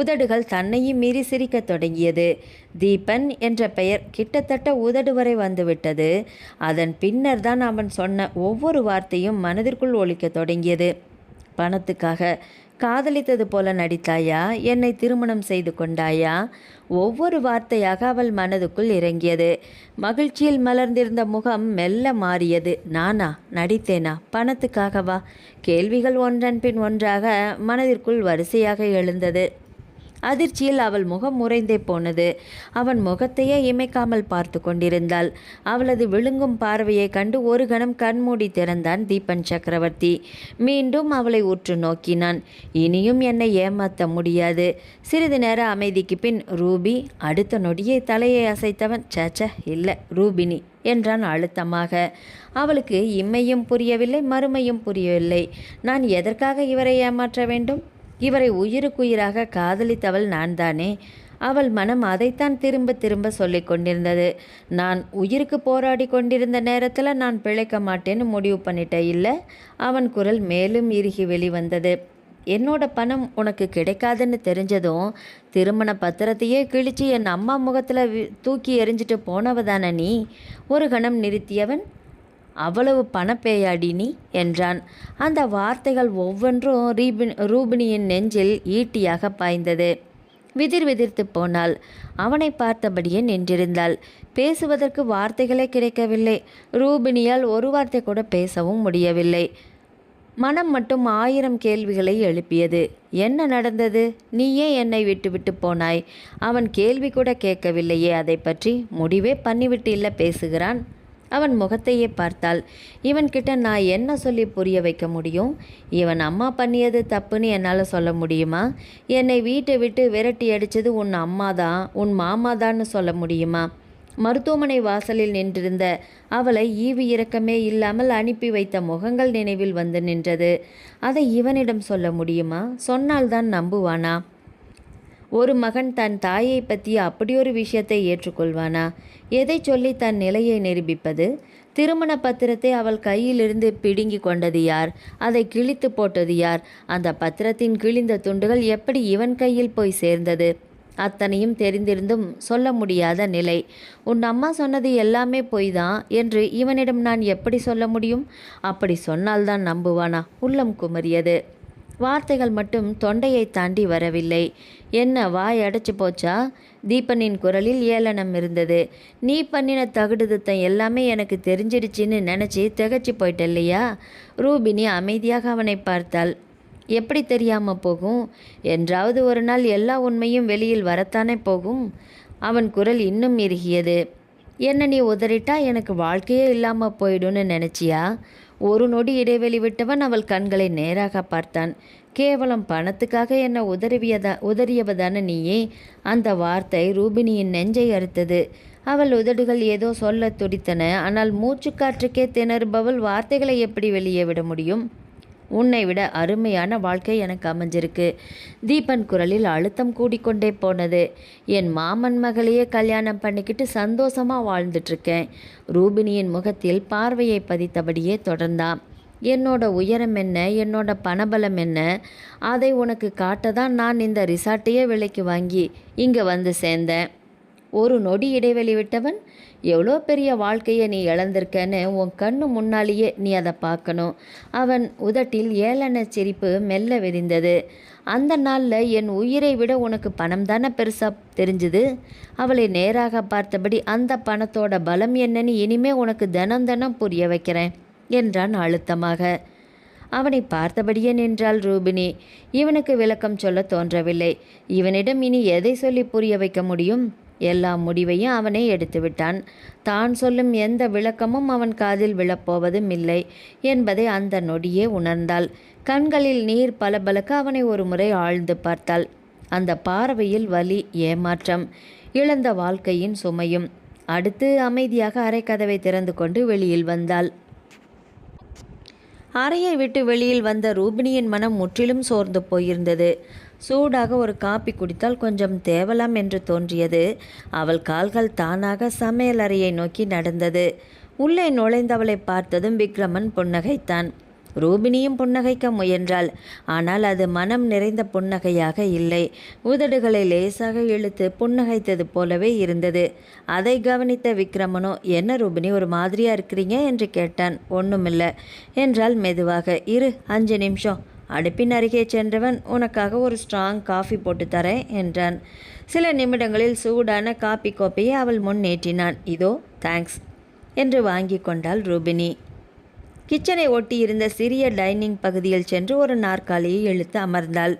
உதடுகள் தன்னையும் மீறி சிரிக்கத் தொடங்கியது. தீபன் என்ற பெயர் கிட்டத்தட்ட உதடு வரை வந்துவிட்டது. அதன் பின்னர் தான் அவன் சொன்ன ஒவ்வொரு வார்த்தையும் மனதிற்குள் ஒலிக்கத் தொடங்கியது. பணத்துக்காக காதலித்தது போல நடித்தாயா? என்னை திருமணம் செய்து கொண்டாயா? ஒவ்வொரு வார்த்தையாக அவள் மனதுக்குள் இறங்கியது. மகிழ்ச்சியில் மலர்ந்திருந்த முகம் மெல்ல மாறியது. நானா நடித்தேனா? பணத்துக்காகவா? கேள்விகள் ஒன்றன் பின் ஒன்றாக மனதிற்குள் வரிசையாக எழுந்தது. அதிர்ச்சியில் அவள் முகம் முறைந்தே போனது. அவன் முகத்தையே இமைக்காமல் பார்த்து கொண்டிருந்தாள். அவளது விழுங்கும் பார்வையை கண்டு ஒரு கணம் கண்மூடி திறந்தான் தீபன் சக்கரவர்த்தி. மீண்டும் அவளை உற்று நோக்கினான். இனியும் என்னை ஏமாற்ற முடியாது. சிறிது நேர அமைதிக்கு பின், ரூபி. அடுத்த நொடியே தலையை அசைத்தவன், சேச்ச இல்லை, ரூபினி என்றான் அழுத்தமாக. அவளுக்கு இம்மையும் புரியவில்லை, மறுமையும் புரியவில்லை. நான் எதற்காக இவரை ஏமாற்ற வேண்டும்? இவரை உயிருக்குயிராக காதலித்தவள் நான் தானே. அவள் மனம் அதைத்தான் திரும்ப திரும்ப சொல்லிக் கொண்டிருந்தது. நான் உயிருக்கு போராடி கொண்டிருந்த நேரத்தில் நான் பிழைக்க மாட்டேன்னு முடிவு பண்ணிட்டேன் இல்லை? அவன் குரல் மேலும் இறுகி வெளிவந்தது. என்னோட பணம் உனக்கு கிடைக்காதுன்னு தெரிஞ்சதும் திருமண பத்திரத்தையே கிழிச்சு என் அம்மா முகத்தில் தூக்கி எறிஞ்சிட்டு போனவ தானே நீ? ஒரு கணம் நிறுத்தியவன், அவ்வளவு பணப்பேயாடி நீ என்றான். அந்த வார்த்தைகள் ஒவ்வொன்றும் ரூபினியின் நெஞ்சில் ஈட்டியாக பாய்ந்தது. விதிர் விதிர்த்து போனாள். அவனை பார்த்தபடியே நின்றிருந்தாள். பேசுவதற்கு வார்த்தைகளே கிடைக்கவில்லை. ரூபினியால் ஒரு வார்த்தை கூட பேசவும் முடியவில்லை. மனம் மட்டும் 1000 கேள்விகளை எழுப்பியது. என்ன நடந்தது? நீ ஏன் என்னை விட்டு போனாய்? அவன் கேள்வி கூட கேட்கவில்லையே அதை பற்றி. முடிவே பண்ணிவிட்டு இல்லை பேசுகிறான். அவன் முகத்தையே பார்த்தாள். இவன்கிட்ட நான் என்ன சொல்லி புரிய வைக்க முடியும்? இவன் அம்மா பண்ணியது தப்புன்னு என்னால் சொல்ல முடியுமா? என்னை வீட்டை விட்டு விரட்டி அடித்தது உன் அம்மாதான், உன் மாமாதான்னு சொல்ல முடியுமா? மருத்துவமனை வாசலில் நின்றிருந்த அவளை ஈவு இரக்கமே இல்லாமல் அனுப்பி வைத்த முகங்கள் நினைவில் வந்து நின்றது. அதை இவனிடம் சொல்ல முடியுமா? சொன்னால்தான் நம்புவானா? ஒரு மகன் தன் தாயை பற்றி அப்படியொரு விஷயத்தை ஏற்றுக்கொள்வானா? எதை சொல்லி தன் நிலையை நிரூபிப்பது? திருமண பத்திரத்தை அவள் கையிலிருந்து பிடுங்கி கொண்டது யார்? அதை கிழித்து போட்டது யார்? அந்த பத்திரத்தின் கிழிந்த துண்டுகள் எப்படி இவன் கையில் போய் சேர்ந்தது? அத்தனையும் தெரிந்திருந்தும் சொல்ல முடியாத நிலை. உன் அம்மா சொன்னது எல்லாமே பொய் தான் என்று இவனிடம் நான் எப்படி சொல்ல முடியும்? அப்படி சொன்னால்தான் நம்புவானா? உள்ளம் குமரியது. வார்த்தைகள் மட்டும் தொண்டையை தாண்டி வரவில்லை. என்ன வாய் அடைச்சு போச்சா? தீபனின் குரலில் ஏளனம் இருந்தது. நீ பண்ணின தகுடுதத்தம் எல்லாமே எனக்கு தெரிஞ்சிடுச்சின்னு நினச்சி திகச்சு போயிட்ட இல்லையா? ரூபினி அமைதியாக அவனை பார்த்தாள். எப்படி தெரியாமல் போகும்? என்றாவது ஒரு நாள் எல்லா உண்மையும் வெளியில் வரத்தானே போகும். அவன் குரல் இன்னும் இறுகியது. என்ன நீ உதறிட்டா எனக்கு வாழ்க்கையே இல்லாமல் போயிடும்னு நினச்சியா? ஒரு நொடி இடைவெளி விட்டவன் அவள் கண்களை நேராக பார்த்தான். கேவலம் பணத்துக்காக என்ன உதறியவதான நீயே? அந்த வார்த்தை ரூபினியின் நெஞ்சை அறுத்தது. அவள் உதடுகள் ஏதோ சொல்ல துடித்தன. ஆனால் மூச்சுக்காற்றுக்கே திணறுபவள் வார்த்தைகளை எப்படி வெளியே விட முடியும்? உன்னை விட அருமையான வாழ்க்கை எனக்கு அமைஞ்சிருக்கு. தீபன் குரலில் அழுத்தம் கூடிக்கொண்டே போனது. என் மாமன் மகளையே கல்யாணம் பண்ணிக்கிட்டு சந்தோஷமாக வாழ்ந்துட்டுருக்கேன். ரூபினியின் முகத்தில் பார்வையை பதித்தபடியே தொடர்ந்தான். என்னோட உயரம் என்ன, என்னோட பணபலம் என்ன, அதை உனக்கு காட்டதான் நான் இந்த ரிசார்ட்டையே விலைக்கு வாங்கி இங்கே வந்து சேர்ந்தேன். ஒரு நொடி இடைவெளி விட்டவன், எவ்வளோ பெரிய வாழ்க்கையை நீ இழந்திருக்கன்னு உன் கண்ணு முன்னாலேயே நீ அதை பார்க்கணும். அவன் உதட்டில் ஏளன சிரிப்பு மெல்ல விரிந்தது. அந்த நாளில் என் உயிரை விட உனக்கு பணம் தானே பெருசாக தெரிஞ்சுது? அவளை நேராக பார்த்தபடி, அந்த பணத்தோட பலம் என்னன்னு இனிமே உனக்கு தினம் தினம் புரிய வைக்கிறேன் என்றான் அழுத்தமாக. அவனை பார்த்தபடியே நின்றாள் ரூபினி. இவனுக்கு விளக்கம் சொல்ல தோன்றவில்லை. இவனிடம் இனி எதை சொல்லி புரிய வைக்க முடியும்? எல்லா முடிவையும் அவனே எடுத்து விட்டான். தான் சொல்லும் எந்த விளக்கமும் அவன் காதில் விழப்போவதும் இல்லை என்பதை அந்த நொடியே உணர்ந்தாள். கண்களில் நீர் பலபலக்க அவனை ஒரு முறை ஆழ்ந்து பார்த்தாள். அந்த பார்வையில் வலி, ஏமாற்றம், இழந்த வாழ்க்கையின் சுமையும். அடுத்து அமைதியாக அறைக்கதவை திறந்து கொண்டு வெளியில் வந்தாள். அறையை விட்டு வெளியில் வந்த ரூபினியின் மனம் முற்றிலும் சோர்ந்து போயிருந்தது. சூடாக ஒரு காப்பி குடித்தால் கொஞ்சம் தேவலாம் என்று தோன்றியது. அவள் கால்கள் தானாக சமையல் அறையை நோக்கி நடந்தது. உள்ளே நுழைந்தவளை பார்த்ததும் விக்ரமன் புன்னகைத்தான். ரூபினியும் புன்னகைக்க முயன்றாள். ஆனால் அது மனம் நிறைந்த புன்னகையாக இல்லை. உதடுகளை லேசாக இழுத்து புன்னகைத்தது போலவே இருந்தது. அதை கவனித்த விக்ரமனோ, என்ன ரூபினி ஒரு மாதிரியாக இருக்கிறீங்க என்று கேட்டான். ஒன்றுமில்லை என்றால் மெதுவாக. இரு 5 நிமிஷம். அடுப்பின் அருகே சென்றவன், உனக்காக ஒரு ஸ்ட்ராங் காஃபி போட்டு தரேன் என்றான். சில நிமிடங்களில் சூடான காப்பி கோப்பையை அவள் முன் நீட்டினான். இதோ தேங்க்ஸ் என்று வாங்கி கொண்டாள் ரூபினி. கிச்சனை ஒட்டி இருந்த சிறிய டைனிங் பகுதியில் சென்று ஒரு நாற்காலியை இழுத்து அமர்ந்தாள்.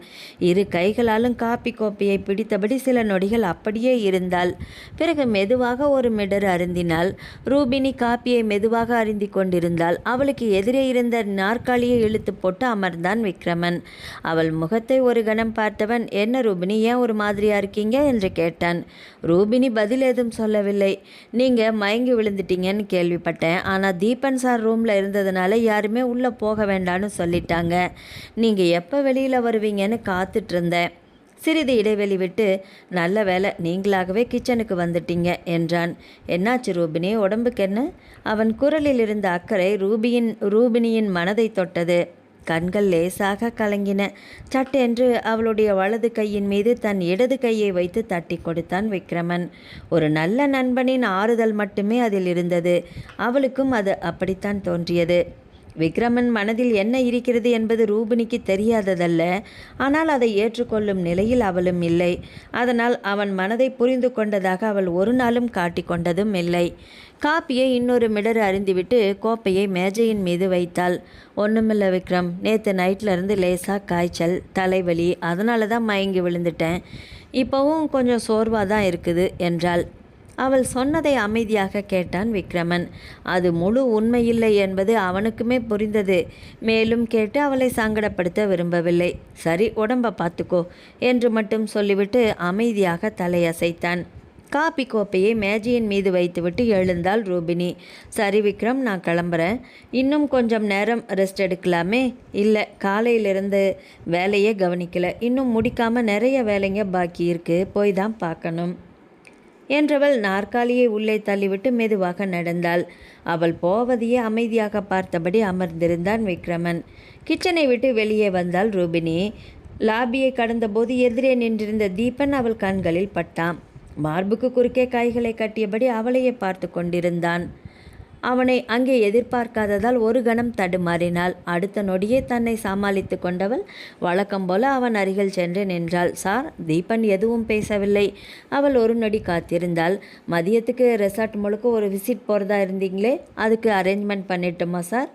இரு கைகளாலும் காப்பி கோப்பையை பிடித்தபடி சில நொடிகள் அப்படியே இருந்தாள். பிறகு மெதுவாக ஒரு மிடர் அருந்தினாள். ரூபினி காப்பியை மெதுவாக அருந்தி கொண்டிருந்தாள். அவளுக்கு எதிரே இருந்த நாற்காலியை இழுத்து போட்டு அமர்ந்தான் விக்ரமன். அவள் முகத்தை ஒரு கணம் பார்த்தவன், என்ன ரூபினி, ஏன் ஒரு மாதிரியா இருக்கீங்க என்று கேட்டான். ரூபினி பதில் ஏதும் சொல்லவில்லை. நீங்க மயங்கி விழுந்துட்டீங்கன்னு கேள்விப்பட்டேன். ஆனால் தீபன் சார் ரூமில் இருந்ததுனால யாருமே உள்ளே போக வேண்டான்னு சொல்லிட்டாங்க. நீங்கள் எப்போ வெளியில் வருவீங்கன்னு காத்துட்டு இருந்தேன். சிறிது இடைவெளி விட்டு, நல்ல வேலை நீங்களாகவே கிச்சனுக்கு வந்துட்டீங்க என்றான். என்னாச்சு ரூபினி, உடம்புக்கு என்ன? அவன் குரலில் இருந்த அக்கறை ரூபினியின் மனதை தொட்டது. கண்கள் லேசாக கலங்கின. சட்டென்று அவளுடைய வலது கையின் மீது தன் இடது கையை வைத்து தட்டி கொடுத்தான் விக்ரமன். ஒரு நல்ல நண்பனின் ஆறுதல் மட்டுமே அதில் இருந்தது. அவளுக்கும் அது அப்படித்தான் தோன்றியது. விக்ரமன் மனதில் என்ன இருக்கிறது என்பது ரூபினிக்கு தெரியாததல்ல. ஆனால் அதை ஏற்றுக்கொள்ளும் நிலையில் அவளும் இல்லை. அதனால் அவன் மனதை புரிந்து கொண்டதாக அவள் ஒரு நாளும் காட்டிக்கொண்டதும் இல்லை. காப்பியை இன்னொரு மிடர் அருந்திவிட்டு கோப்பையை மேஜையின் மீது வைத்தாள். ஒன்றுமில்ல விக்ரம், நேற்று நைட்லேருந்து லேசாக காய்ச்சல், தலைவலி, அதனால தான் மயங்கி விழுந்துட்டேன். இப்போவும் கொஞ்சம் சோர்வாக தான் இருக்குது என்றாள். அவள் சொன்னதை அமைதியாக கேட்டான் விக்ரமன். அது முழு உண்மையில்லை என்பது அவனுக்குமே புரிந்தது. மேலும் கேட்டு அவளை சங்கடப்படுத்த விரும்பவில்லை. சரி, உடம்பை பார்த்துக்கோ என்று மட்டும் சொல்லிவிட்டு அமைதியாக தலையசைத்தான். காப்பி கோப்பையை மேஜையின் மீது வைத்துவிட்டு எழுந்தாள் ரூபினி. சரி விக்ரம், நான் கிளம்புறேன். இன்னும் கொஞ்சம் நேரம் ரெஸ்ட் எடுக்கலாமே? இல்லை, காலையிலிருந்து வேலையே கவனிக்கல. இன்னும் முடிக்காமல் நிறைய வேலைங்க பாக்கி இருக்கு, போய் தான் பார்க்கணும் என்றவள் நாற்காலியை உள்ளே தள்ளிவிட்டு மெதுவாக நடந்தாள். அவள் போவதையே அமைதியாக பார்த்தபடி அமர்ந்திருந்தான் விக்ரமன். கிச்சனை விட்டு வெளியே வந்தாள் ரூபினி. லாபியை கடந்தபோது எதிரே நின்றிருந்த தீபன் அவள் கண்களில் பட்டான். மார்புக்கு குறுக்கே கைகளை கட்டியபடி அவளையே பார்த்து கொண்டிருந்தான். அவனை அங்கே எதிர்பார்க்காததால் ஒரு கணம் தடுமாறினாள். அடுத்த நொடியே தன்னை சமாளித்து கொண்டவள் வழக்கம் போல அவன் அருகில் சென்று நின்றாள். சார், தீபன் எதுவும் பேசவில்லை. அவள் ஒரு நொடி காத்திருந்தாள். மதியத்துக்கு ரெசார்ட் முழுக்க ஒரு விசிட் போகிறதா இருந்தீங்களே, அதுக்கு அரேஞ்ச்மெண்ட் பண்ணிட்டோமா சார்?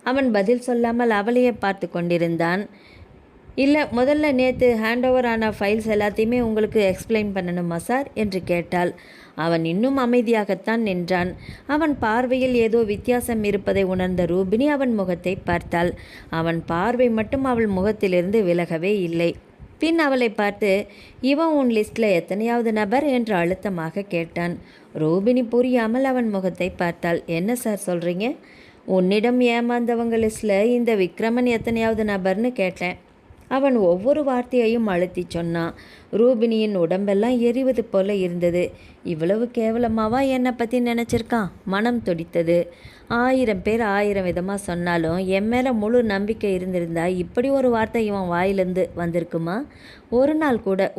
அவன் பதில் சொல்லாமல் அவளையே பார்த்து கொண்டிருந்தான். இல்லை, முதல்ல நேற்று ஹேண்ட் ஓவர் ஆன ஃபைல்ஸ் எல்லாத்தையுமே உங்களுக்கு எக்ஸ்பிளைன் பண்ணணுமா சார் என்று கேட்டாள். அவன் இன்னும் அமைதியாகத்தான் நின்றான். அவன் பார்வையில் ஏதோ வித்தியாசம் இருப்பதை உணர்ந்த ரூபினி அவன் முகத்தை பார்த்தாள். அவன் பார்வை மட்டும் அவள் முகத்திலிருந்து விலகவே இல்லை. பின் அவளை பார்த்து, இவன் உன் லிஸ்டில் எத்தனையாவது நபர் என்று அழுத்தமாக கேட்டான். ரூபினி புரியாமல் அவன் முகத்தை பார்த்தாள். என்ன சார் சொல்கிறீங்க? உன்னிடம் ஏமாந்தவங்க லிஸ்டில் இந்த விக்ரமன் எத்தனையாவது நபர்னு கேட்டேன். அவன் ஒவ்வொரு வார்த்தையையும் அழுத்தி சொன்னான். ரூபினியின் உடம்பெல்லாம் எரிவது போல இருந்தது. இவ்வளவு கேவலமாவா என்னை பற்றி நினச்சிருக்கான்? மனம் துடித்தது. 1000 பேர் 1000 விதமாக சொன்னாலும் என் மேலே முழு நம்பிக்கை இருந்திருந்தா இப்படி ஒரு வார்த்தை இவன் வாயிலிருந்து வந்திருக்குமா?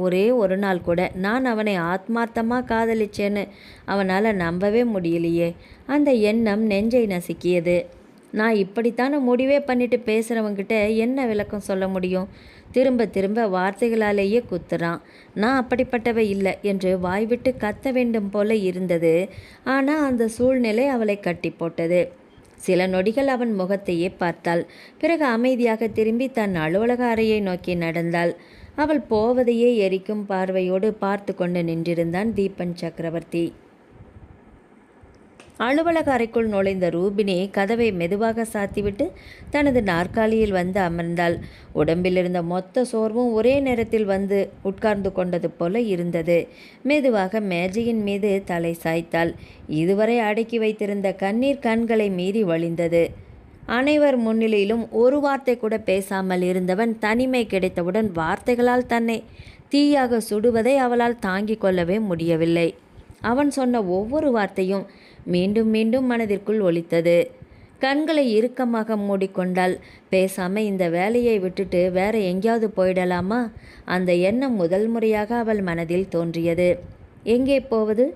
ஒரே ஒரு நாள் கூட நான் அவனை ஆத்மார்த்தமாக காதலிச்சேன்னு அவனால் நம்பவே முடியலையே. அந்த எண்ணம் நெஞ்சை நசுக்கியது. நான் இப்படித்தானே முடிவே பண்ணிட்டு பேசுகிறவங்கிட்ட என்ன விளக்கம் சொல்ல முடியும்? திரும்ப திரும்ப வார்த்தைகளாலேயே குத்துறான். நான் அப்படிப்பட்டவை இல்லை என்று வாய்விட்டு கத்த வேண்டும் போல இருந்தது. ஆனால் அந்த சூழ்நிலை அவளை கட்டி போட்டது. சில நொடிகள் அவன் முகத்தையே பார்த்தாள். பிறகு அமைதியாக திரும்பி தன் அலுவலக அறையை நோக்கி நடந்தாள். அவள் போவதையே எரிக்கும் பார்வையோடு பார்த்து கொண்டு நின்றிருந்தான் தீபன் சக்கரவர்த்தி. அலுவலக அறைக்குள் நுழைந்த ரூபினி கதவை மெதுவாக சாத்திவிட்டு தனது நாற்காலியில் வந்து அமர்ந்தாள். உடம்பில் இருந்த மொத்த சோர்வும் ஒரே நேரத்தில் வந்து உட்கார்ந்து கொண்டது போல இருந்தது. மெதுவாக மேஜையின் மீது தலை சாய்த்தாள். இதுவரை அடக்கி வைத்திருந்த கண்ணீர் கண்களை மீறி வழிந்தது. அனைவர் முன்னிலையிலும் ஒரு வார்த்தை கூட பேசாமல் இருந்தவன் தனிமை கிடைத்தவுடன் வார்த்தைகளால் தன்னை தீயாக சுடுவதை அவளால் தாங்கிக் கொள்ளவே முடியவில்லை. அவன் சொன்ன ஒவ்வொரு வார்த்தையும் மீண்டும் மீண்டும் மனதிற்குள் ஒலித்தது. கண்களை இறுக்கமாக மூடிக்கொண்டாள். பேசாமல் இந்த வேலையை விட்டுட்டு வேற எங்கேயாவது போயிடலாமா? அந்த எண்ணம் முதல் முறையாக அவள் மனதில் தோன்றியது. எங்கே போவது?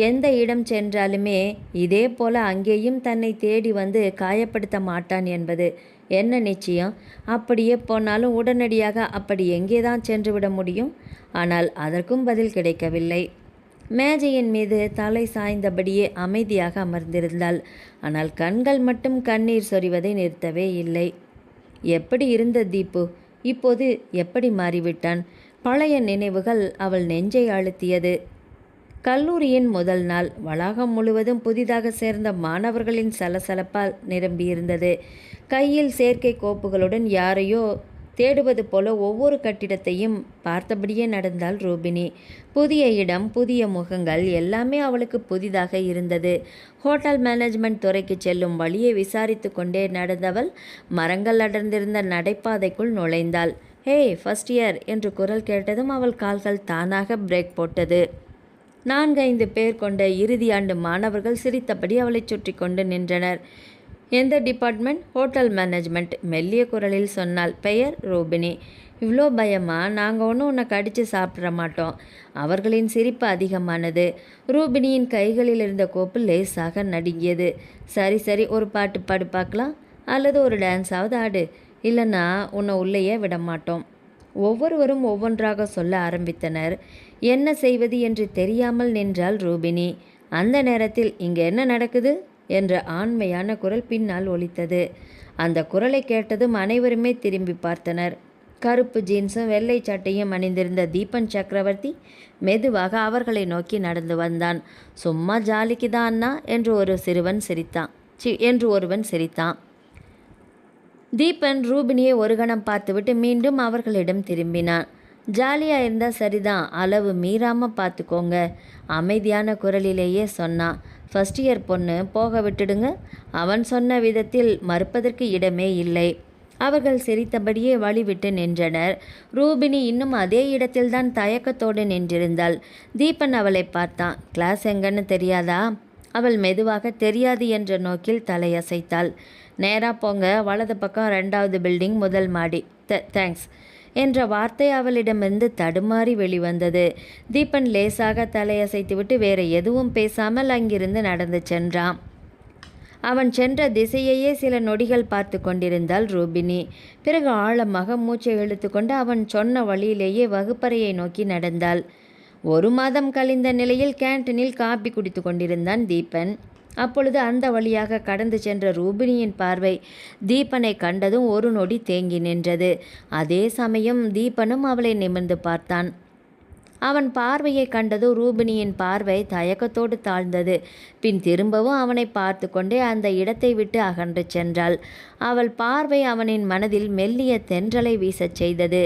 எந்த இடம் சென்றாலுமே இதே போல அங்கேயும் தன்னை தேடி வந்து காயப்படுத்த மாட்டான் என்பது என்ன நிச்சயம்? அப்படியே போனாலும் உடனடியாக அப்படி எங்கே தான் சென்று விட முடியும்? ஆனால் அதற்கும் பதில் கிடைக்கவில்லை. மேஜையின் மீது தலை சாய்ந்தபடியே அமைதியாக அமர்ந்திருந்தாள். ஆனால் கண்கள் மட்டும் கண்ணீர் சொரிவதை நிறுத்தவே இல்லை. எப்படி இருந்த தீபு இப்போது எப்படி மாறிவிட்டான்? பழைய நினைவுகள் அவள் நெஞ்சை அழுத்தியது. கல்லூரியின் முதல் நாள் வளாகம் முழுவதும் புதிதாக சேர்ந்த மாணவர்களின் சலசலப்பால் நிரம்பியிருந்தது. கையில் சேர்க்கை கோப்புகளுடன் யாரையோ தேடுவது போல ஒவ்வொரு கட்டிடத்தையும் பார்த்தபடியே நடந்தாள் ரூபினி. புதிய இடம், புதிய முகங்கள், எல்லாமே அவளுக்கு புதிதாக இருந்தது. ஹோட்டல் மேனேஜ்மெண்ட் துறைக்கு செல்லும் வழியை விசாரித்து கொண்டே நடந்தவள் மரங்கள் அடர்ந்திருந்த நடைபாதைக்குள் நுழைந்தாள். ஹே, ஃபர்ஸ்ட் இயர் என்று குரல் கேட்டதும் அவள் கால்கள் தானாக பிரேக் போட்டது. 4-5 பேர் கொண்ட இறுதி ஆண்டு மாணவர்கள் சிரித்தபடி அவளை சுற்றி கொண்டு நின்றனர். எந்த டிபார்ட்மெண்ட்? ஹோட்டல் மேனேஜ்மெண்ட், மெல்லிய குரலில் சொன்னாள். பெயர்? ரூபினி. இவ்வளோ பயமா? நாங்கள் ஒன்றும் உன்னை கடித்து சாப்பிட மாட்டோம். அவர்களின் சிரிப்பு அதிகமானது. ரூபினியின் கைகளில் இருந்த கோப்பு லேசாக நடுங்கியது. சரி சரி, ஒரு பாட்டு பாடு பார்க்கலாம், அல்லது ஒரு டான்ஸாவது ஆடு, இல்லைன்னா உன்னை உள்ளேயே விட மாட்டோம். ஒவ்வொருவரும் ஒவ்வொன்றாக சொல்ல ஆரம்பித்தனர். என்ன செய்வது என்று தெரியாமல் நின்றாள் ரூபினி. அந்த நேரத்தில் இங்கே என்ன நடக்குது என்ற ஆண்மையான குரல் பின்னால் ஒலித்தது. அந்த குரலை கேட்டதும் அனைவருமே திரும்பி பார்த்தனர். கருப்பு ஜீன்ஸும் வெள்ளை சட்டையும் அணிந்திருந்த தீபன் சக்கரவர்த்தி மெதுவாக அவர்களை நோக்கி நடந்து வந்தான். சும்மா ஜாலிக்கு தான் அண்ணா என்று ஒருவன் சிரித்தான். தீபன் ரூபினியை ஒரு கணம் பார்த்துவிட்டு மீண்டும் அவர்களிடம் திரும்பினான். ஜாலியாக இருந்தால் சரிதான், அளவு மீறாமல் பார்த்துக்கோங்க, அமைதியான குரலிலேயே சொன்னான். ஃபர்ஸ்ட் இயர் பொண்ணு, போக விட்டுடுங்க. அவன் சொன்ன விதத்தில் மறுப்பதற்கு இடமே இல்லை. அவர்கள் சிரித்தபடியே வழிவிட்டு நின்றனர். ரூபினி இன்னும் அதே இடத்தில்தான் தயக்கத்தோடு நின்றிருந்தாள். தீபன் அவளை பார்த்தான். கிளாஸ் எங்கன்னு தெரியாதா? அவள் மெதுவாக தெரியாது என்ற நோக்கில் தலையசைத்தாள். நேராக போங்க, வலது பக்கம் 2வது பில்டிங், முதல் மாடி. தேங்க்ஸ் என்ற வார்த்தை அவளிடமிருந்து தடுமாறி வெளிவந்தது. தீபன் லேசாக தலையசைத்துவிட்டு வேறு எதுவும் பேசாமல் அங்கிருந்து நடந்து சென்றான். அவன் சென்ற திசையையே சில நொடிகள் பார்த்து கொண்டிருந்தாள் ரூபினி. பிறகு ஆழமாக மூச்சை இழுத்து கொண்டு அவன் சொன்ன வழியிலேயே வகுப்பறையை நோக்கி நடந்தாள். 1 மாதம் கழிந்த நிலையில் கேன்டீனில் காப்பி குடித்து கொண்டிருந்தான் தீபன். அப்பொழுது அந்த வழியாக கடந்து சென்ற ரூபினியின் பார்வை தீபனை கண்டதும் ஒரு நொடி தேங்கி நின்றது. அதே சமயம் தீபனும் அவளை நிமிர்ந்து பார்த்தான். அவன் பார்வையை கண்டதும் ரூபினியின் பார்வை தயக்கத்தோடு தாழ்ந்தது. பின் திரும்பவும் அவனை பார்த்து கொண்டே அந்த இடத்தை விட்டு அகன்று சென்றாள். அவள் பார்வை அவனின் மனதில் மெல்லிய தென்றலை வீசச் செய்தது.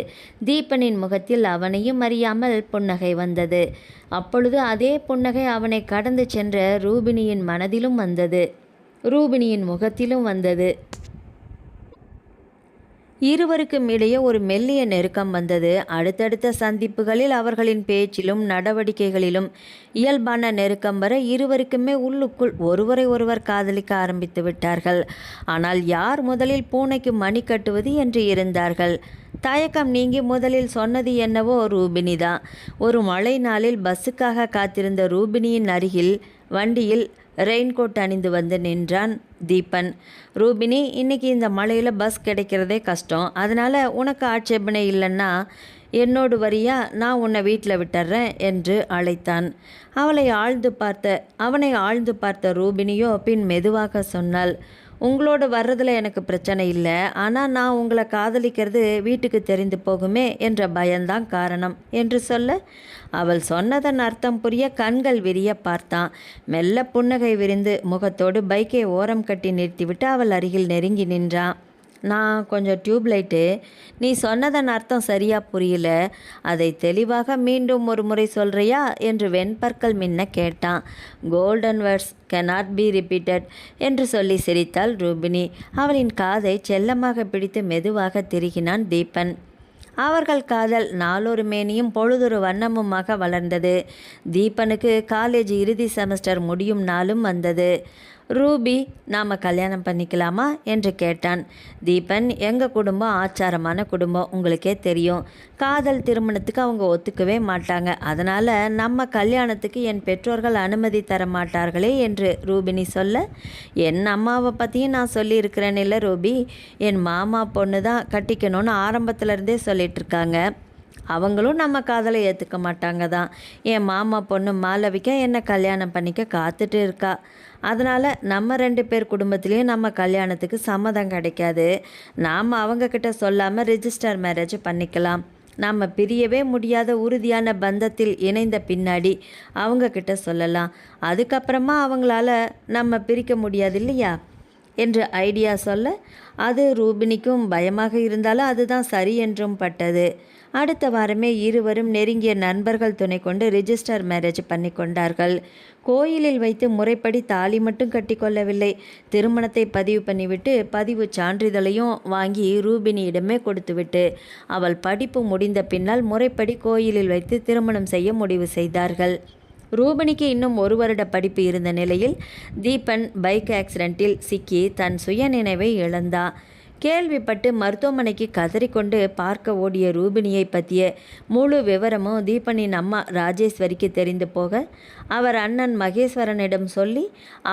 தீபனின் முகத்தில் அவனையும் அறியாமல் புன்னகை வந்தது. அப்பொழுது அதே புன்னகை அவனை கடந்து சென்ற ரூபினியின் மனதிலும் வந்தது, ரூபினியின் முகத்திலும் வந்தது. இருவருக்கும் இடையே ஒரு மெல்லிய நெருக்கம் வந்தது. அடுத்தடுத்த சந்திப்புகளில் அவர்களின் பேச்சிலும் நடவடிக்கைகளிலும் இயல்பான நெருக்கம் வர இருவருக்குமே உள்ளுக்குள் ஒருவரை ஒருவர் காதலிக்க ஆரம்பித்து விட்டார்கள். ஆனால் யார் முதலில் பூனைக்கு மணி கட்டுவது என்று இருந்தார்கள். தயக்கம் நீங்கி முதலில் சொன்னது என்னவோ ரூபினி தான். ஒரு மழை நாளில் பஸ்ஸுக்காக காத்திருந்த ரூபினியின் அருகில் வண்டியில் ரெயின்கோட் அணிந்து வந்து நின்றான் தீபன். ரூபினி, இன்னைக்கு இந்த மழையில் பஸ் கிடைக்கிறதே கஷ்டம், அதனால் உனக்கு ஆட்சேபனை இல்லைன்னா என்னோடு வரியா, நான் உன்னை வீட்டில் விட்டுறேன் என்று அழைத்தான். அவனை ஆழ்ந்து பார்த்த ரூபினியோ பின் மெதுவாக சொன்னாள், உங்களோட வர்றதில் எனக்கு பிரச்சனை இல்லை, ஆனால் நான் உங்களை காதலிக்கிறது வீட்டுக்கு தெரிந்து போகுமே என்ற பயம்தான் காரணம் என்று சொல்ல, அவள் சொன்னதன் அர்த்தம் புரிய கண்கள் விரிய பார்த்தான். மெல்ல புன்னகை விரிந்து முகத்தோடு பைக்கை ஓரம் கட்டி நிறுத்திவிட்டு அவள் அருகில் நெருங்கி நின்றான். நான் கொஞ்சம் டியூப்லைட்டு, நீ சொன்னதன் அர்த்தம் சரியாக புரியல, அதை தெளிவாக மீண்டும் ஒரு முறை சொல்கிறியா என்று வெண்பற்கள் மின்ன கேட்டான். Golden words cannot be repeated என்று சொல்லி சிரித்தாள் ரூபினி. அவளின் காதை செல்லமாக பிடித்து மெதுவாக திருகினான் தீபன். அவர்கள் காதல் நாளொரு மேனியும் பொழுதொரு வண்ணமுமாக வளர்ந்தது. தீபனுக்கு காலேஜ் இறுதி செமஸ்டர் முடியும் நாளும் வந்தது. ரூபி, நாம் கல்யாணம் பண்ணிக்கலாமா என்று கேட்டான். தீபன், எங்கள் குடும்பம் ஆச்சாரமான குடும்பம், உங்களுக்கே தெரியும். காதல் திருமணத்துக்கு அவங்க ஒத்துக்கவே மாட்டாங்க, அதனால் நம்ம கல்யாணத்துக்கு என் பெற்றோர்கள் அனுமதி தர மாட்டார்களே என்று ரூபினி சொல்ல, என் அம்மாவை பற்றியும் நான் சொல்லியிருக்கிறேன் இல்லை ரூபி, என் மாமா பொண்ணு தான் கட்டிக்கணும்னு ஆரம்பத்துலேருந்தே சொல்லிகிட்ருக்காங்க. அவங்களும் நம்ம காதலை ஏற்றுக்க மாட்டாங்க தான். என் மாமா பொண்ணு மாளவிகா என்னை கல்யாணம் பண்ணிக்க காத்துட்டு இருக்கா. அதனால் நம்ம 2 பேர் குடும்பத்துலேயும் நம்ம கல்யாணத்துக்கு சம்மதம் கிடைக்காது. நாம் அவங்கக்கிட்ட சொல்லாமல் ரிஜிஸ்டர் மேரேஜ் பண்ணிக்கலாம். நம்ம பிரியவே முடியாத உறுதியான பந்தத்தில் இணைந்த பின்னாடி அவங்கக்கிட்ட சொல்லலாம். அதுக்கப்புறமா அவங்களால நம்ம பிரிக்க முடியாது இல்லையா என்று ஐடியா சொல்ல, அது ரூபினிக்கும் பயமாக இருந்தாலும் அதுதான் சரி என்றும் பட்டது. அடுத்த வாரமே இருவரும் நெருங்கிய நண்பர்கள் துணை கொண்டு ரிஜிஸ்டர் மேரேஜ் பண்ணி கொண்டார்கள். கோயிலில் வைத்து முறைப்படி தாலி மட்டும் கட்டிக்கொள்ளவில்லை, திருமணத்தை பதிவு பண்ணிவிட்டு பதிவு சான்றிதழையும் வாங்கி ரூபினியிடமே கொடுத்துவிட்டு அவள் படிப்பு முடிந்த பின்னால் முறைப்படி கோயிலில் வைத்து திருமணம் செய்ய முடிவு செய்தார்கள். ரூபினிக்கு இன்னும் 1 வருட படிப்பு இருந்த நிலையில் தீபன் பைக் ஆக்சிடென்ட்டில் சிக்கி தன் சுயநினைவை இழந்தான். கேள்விப்பட்டு மருத்துவமனைக்கு கதறிக்கொண்டு பார்க்க ஓடிய ரூபினியை பற்றிய முழு விவரமும் தீபனின் அம்மா ராஜேஸ்வரிக்கு தெரிந்து போக, அவர் அண்ணன் மகேஸ்வரனிடம் சொல்லி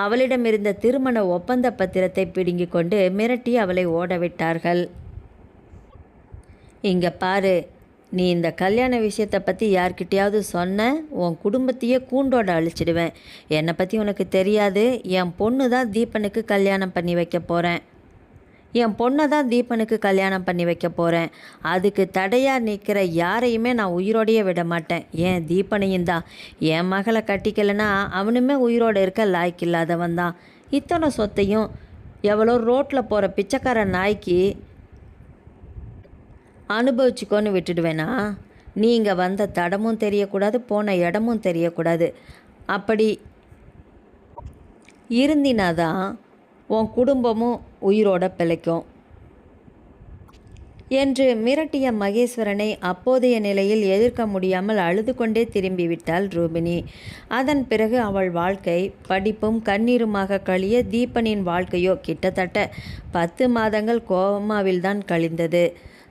அவளிடமிருந்த திருமண ஒப்பந்த பத்திரத்தை பிடுங்கி கொண்டு மிரட்டி அவளை ஓடவிட்டார்கள். இங்கே பாரு, நீ இந்த கல்யாண விஷயத்தை பற்றி யார்கிட்டையாவது சொன்ன, உன் குடும்பத்தையே கூண்டோட அழிச்சிடுவேன். என்னை பற்றி உனக்கு தெரியாது. என் பொண்ணு தான் தீபனுக்கு கல்யாணம் பண்ணி வைக்க போகிறேன். அதுக்கு தடையாக நிற்கிற யாரையுமே நான் உயிரோடையே விட மாட்டேன். ஏன் தீபனையும் தான். என் மகளை கட்டிக்கலைன்னா அவனுமே உயிரோடு இருக்க லாய்க்கில்லாதவன் தான். இத்தனை சொத்தையும் எவ்வளோ ரோட்டில் போகிற பிச்சைக்கார நாய்க்கு அனுபவிச்சுக்கோன்னு விட்டுடுவேனா? நீ இங்கே வந்த தடமும் தெரியக்கூடாது, போன இடமும் தெரியக்கூடாது. அப்படி இருந்தினாதான் உன் குடும்பமும் உயிரோட பிழைக்கும் என்று மிரட்டிய மகேஸ்வரனை அப்போதைய நிலையில் எதிர்க்க முடியாமல் அழுது கொண்டே திரும்பிவிட்டாள் ரூபினி. அதன் பிறகு அவள் வாழ்க்கை படிப்பும் கண்ணீருமாக கழிய, தீபனின் வாழ்க்கையோ கிட்டத்தட்ட 10 மாதங்கள் கோமாவில்தான் கழிந்தது.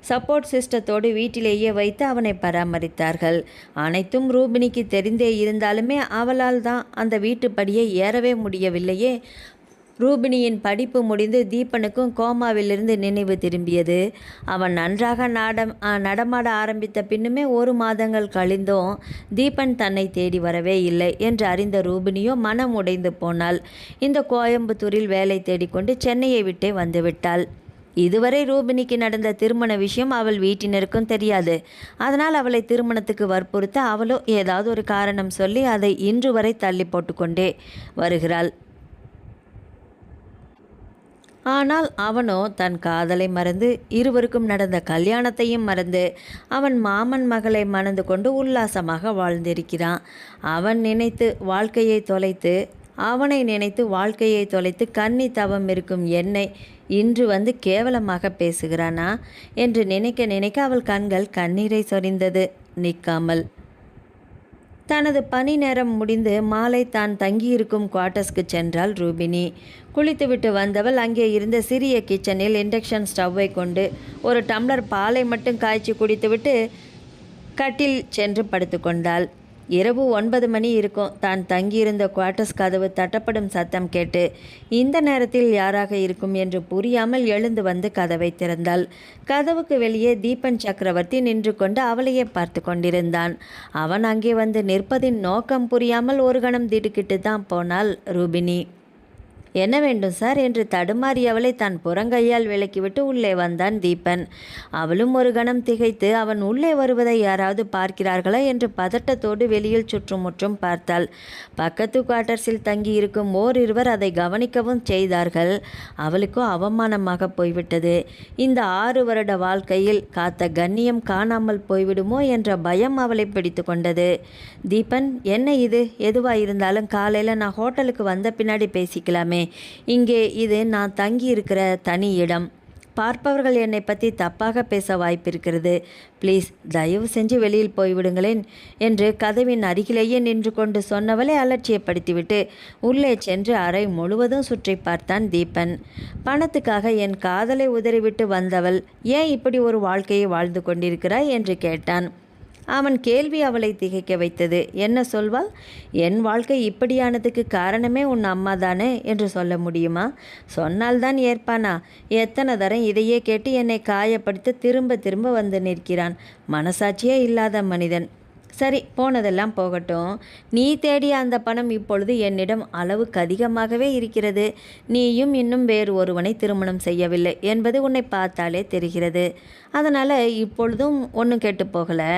சப்போர்ட் சிஸ்டத்தோடு வீட்டிலேயே வைத்து அவனை பராமரித்தார்கள். அனைத்தும் ரூபினிக்கு தெரிந்தே இருந்தாலுமே அவளால் தான் அந்த வீட்டுப்படியை ஏறவே முடியவில்லையே. ரூபினியின் படிப்பு முடிந்து தீபனுக்கும் கோமாவிலிருந்து நினைவு திரும்பியது. அவன் நன்றாக நடமாட ஆரம்பித்த பின்னுமே 1 மாதங்கள் கழிந்தும் தீபன் தன்னை தேடி வரவே இல்லை என்று அறிந்த ரூபினியோ மனம் உடைந்து போனாள். இந்த கோயம்புத்தூரில் வேலை தேடிக்கொண்டு சென்னையை விட்டே வந்துவிட்டாள். இதுவரை ரூபினிக்கு நடந்த திருமண விஷயம் அவள் வீட்டினருக்கும் தெரியாது. அதனால் அவளை திருமணத்துக்கு வற்புறுத்த அவளோ ஏதாவது ஒரு காரணம் சொல்லி அதை இன்று வரை தள்ளி போட்டுக்கொண்டே வருகிறாள். ஆனால் அவனோ தன் காதலை மறந்து, இருவருக்கும் நடந்த கல்யாணத்தையும் மறந்து, அவன் மாமன் மகளை மணந்து கொண்டு உல்லாசமாக வாழ்ந்திருக்கிறான். அவனை நினைத்து வாழ்க்கையை தொலைத்து கன்னி தவம் இருக்கும் என்னை இன்று வந்து கேவலமாக பேசுகிறானா என்று நினைக்க நினைக்க அவள் கண்கள் கண்ணீரை சொரிந்தது நிற்காமல். தனது பணி நேரம் முடிந்து மாலை தான் தங்கியிருக்கும் குவார்ட்டர்ஸ்க்கு சென்றாள் ரூபினி. குளித்துவிட்டு வந்தவள் அங்கே இருந்த சிறிய கிச்சனில் இண்டக்ஷன் ஸ்டவ்வை கொண்டு ஒரு டம்ளர் பாலை மட்டும் காய்ச்சி குடித்துவிட்டு கட்டில் சென்று படுத்து கொண்டாள். இரவு 9 மணி இருக்கும். தான் தங்கியிருந்த குவார்ட்டர்ஸ் கதவு தட்டப்படும் சத்தம் கேட்டு இந்த நேரத்தில் யாராக இருக்கும் என்று புரியாமல் எழுந்து வந்து கதவை திறந்தாள். கதவுக்கு வெளியே தீபன் சக்கரவர்த்தி நின்று கொண்டு அவளையே பார்த்து கொண்டிருந்தான். அவன் அங்கே வந்து நிற்பதின் நோக்கம் புரியாமல் ஒரு கணம் திடுக்கிட்டு தான் போனாள் ரூபினி. என்ன வேண்டும் சார் என்று தடுமாறியவளை தன் புறங்கையால் விலக்கிவிட்டு உள்ளே வந்தான் தீபன். அவளும் ஒரு கணம் திகைத்து அவன் உள்ளே வருவதை யாராவது பார்க்கிறார்களா என்று பதட்டத்தோடு வெளியில் சுற்றுமுற்றும் பார்த்தாள். பக்கத்து குவார்ட்டர்ஸில் தங்கியிருக்கும் ஓரிருவர் அதை கவனிக்கவும் செய்தார்கள். அவளுக்கோ அவமானமாக போய்விட்டது. இந்த 6 வருட வாழ்க்கையில் காத்த கண்ணியம் காணாமல் போய்விடுமோ என்ற பயம் அவளை பிடித்து கொண்டது. தீபன், என்ன இது? எதுவாயிருந்தாலும் காலையில் நான் ஹோட்டலுக்கு வந்த பின்னாடி பேசிக்கலாமே. இங்கே இது நான் தங்கி இருக்கிற தனி இடம். பார்ப்பவர்கள் என்னை பற்றி தப்பாக பேச வாய்ப்பிருக்கிறது. ப்ளீஸ் தயவு செஞ்சு வெளியில் போய்விடுங்களேன் என்று கதவின் அருகிலேயே நின்று கொண்டு சொன்னவளை அலட்சியப்படுத்திவிட்டு உள்ளே சென்று அறை முழுவதும் சுற்றி பார்த்தான் தீபன். பணத்துக்காக என் காதலை உதறிவிட்டு வந்தவள் ஏன் இப்படி ஒரு வாழ்க்கையை வாழ்ந்து கொண்டிருக்கிறாய் என்று கேட்டான். அவன் கேள்வி அவளை திகைக்க வைத்தது. என்ன சொல்வாள்? என் வாழ்க்கை இப்படியானதுக்கு காரணமே உன் அம்மா தானே என்று சொல்ல முடியுமா? சொன்னால்தான் ஏற்பானா? எத்தனை தரம் இதையே கேட்டு என்னை காயப்படுத்த திரும்ப திரும்ப வந்து நிற்கிறான். மனசாட்சியே இல்லாத மனிதன். சரி, போனதெல்லாம் போகட்டும். நீ தேடிய அந்த பணம் இப்பொழுது என்னிடம் அளவுக்கு அதிகமாகவே இருக்கிறது. நீயும் இன்னும் வேறு ஒருவனை திருமணம் செய்யவில்லை என்பது உன்னை பார்த்தாலே தெரிகிறது. அதனால் இப்பொழுதும் ஒன்றும் கெட்டு போகலை.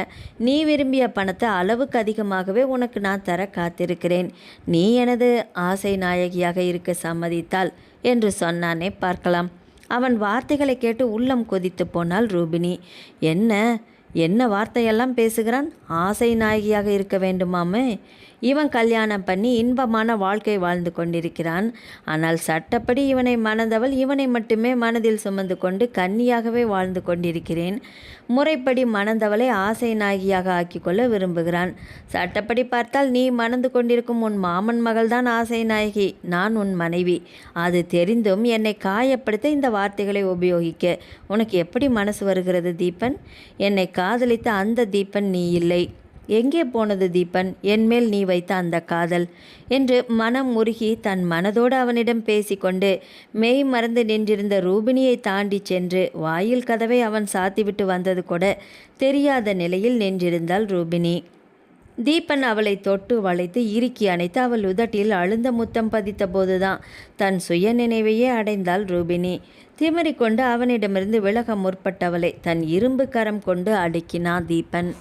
நீ விரும்பிய பணத்தை அளவுக்கு அதிகமாகவே உனக்கு நான் தர காத்திருக்கிறேன். நீ எனது ஆசை நாயகியாக இருக்க சம்மதித்தால் என்று சொன்னானே, பார்க்கலாம். அவன் வார்த்தைகளை கேட்டு உள்ளம் கொதித்து போனாள் ரூபினி. என்ன வார்த்தையெல்லாம் பேசுகிறான்? ஆசை நாயகியாக இருக்க வேண்டுமாமே. இவன் கல்யாணம் பண்ணி இன்பமான வாழ்க்கை வாழ்ந்து கொண்டிருக்கிறான். ஆனால் சட்டப்படி இவனை மணந்தவள் இவனை மட்டுமே மனதில் சுமந்து கொண்டு கன்னியாகவே வாழ்ந்து கொண்டிருக்கிறேன். முறைப்படி மணந்தவளை ஆசை நாயகியாக ஆக்கிக்கொள்ள விரும்புகிறான். சட்டப்படி பார்த்தால் நீ மணந்து கொண்டிருக்கும் உன் மாமன் மகள்தான் ஆசை நாயகி, நான் உன் மனைவி. அது தெரிந்தும் என்னை காயப்படுத்த இந்த வார்த்தைகளை உபயோகிக்க உனக்கு எப்படி மனசு வருகிறது தீபன்? என்னை காதலித்த அந்த தீபன் நீ இல்லை. எங்கே போனது தீபன், என்மேல் நீ வைத்த அந்த காதல் என்று மனம் உருகி தன் மனதோடு அவனிடம் பேசிக்கொண்டு மெய் மறந்து நின்றிருந்த ரூபினியை தாண்டி சென்று வாயில் கதவை அவன் சாத்திவிட்டு வந்தது கூட தெரியாத நிலையில் நின்றிருந்தாள் ரூபினி. தீபன் அவளை தொட்டு வளைத்து இறுக்கி அணைத்து அவள் உதட்டில் அழுந்த முத்தம் பதித்த போதுதான் தன் சுய நினைவையே அடைந்தாள் ரூபினி. திமிரிக்கொண்டு அவனிடமிருந்து விலக முற்பட்டவளை தன் இரும்பு கரம் கொண்டு அடக்கினான் தீபன்.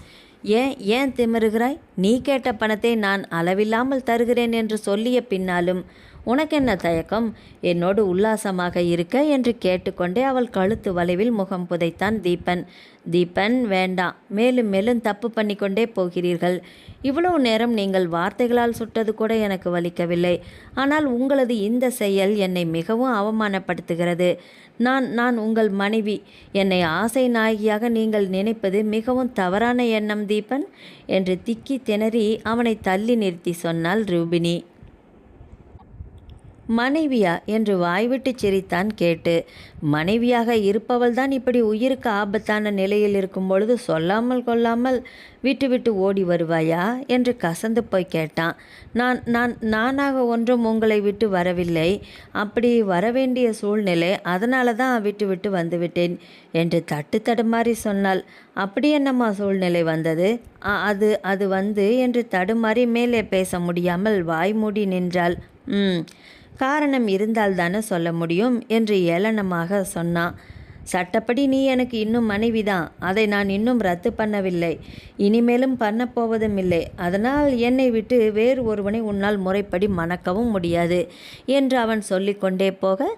ஏன் திமிருகிறாய்? நீ கேட்ட பணத்தை நான் அளவில்லாமல் தருகிறேன் என்று சொல்லிய பின்னாலும் உனக்கென்ன தயக்கம்? என்னோடு உல்லாசமாக இருக்க என்று கேட்டுக்கொண்டே அவள் கழுத்து வளைவில் முகம் புதைத்தான் தீபன். தீபன், வேண்டாம். மேலும் மேலும் தப்பு பண்ணிக்கொண்டே போகிறீர்கள். இவ்வளவு நேரம் நீங்கள் வார்த்தைகளால் சுட்டது கூட எனக்கு வலிக்கவில்லை. ஆனால் உங்களது இந்த செயல் என்னை மிகவும் அவமானப்படுத்துகிறது. நான் உங்கள் மனைவி. என்னை ஆசை நாயகியாக நீங்கள் நினைப்பது மிகவும் தவறான எண்ணம் தீபன் என்று திக்கி திணறி அவனை தள்ளி நிறுத்தி சொன்னாள் ரூபினி. மனைவியா என்று வாய்விட்டு சிரித்தான் கேட்டு. மனைவியாக இருப்பவள்தான் இப்படி உயிருக்கு ஆபத்தான நிலையில் இருக்கும் பொழுது சொல்லாமல் கொள்ளாமல் விட்டு ஓடி வருவாயா என்று கசந்து போய் கேட்டான். நானாக ஒன்றும் உங்களை விட்டு வரவில்லை. அப்படி வரவேண்டிய சூழ்நிலை, அதனால தான் விட்டு வந்துவிட்டேன் என்று தடுமாறி சொன்னாள். அப்படி என்னம்மா சூழ்நிலை வந்தது? அது வந்து என்று தடுமாறி மேலே பேச முடியாமல் வாய் மூடி நின்றாள். காரணம் இருந்தால்தானே சொல்ல முடியும் என்று ஏளனமாக சொன்னான். சட்டப்படி நீ எனக்கு இன்னும் மனைவிதான். அதை நான் இன்னும் ரத்து பண்ணவில்லை. இனிமேலும் பண்ணப்போவதும் இல்லை. அதனால் என்னை விட்டு வேறு ஒருவனை உன்னால் முறைப்படி மணக்கவும் முடியாது என்று அவன் சொல்லிக்கொண்டே போக,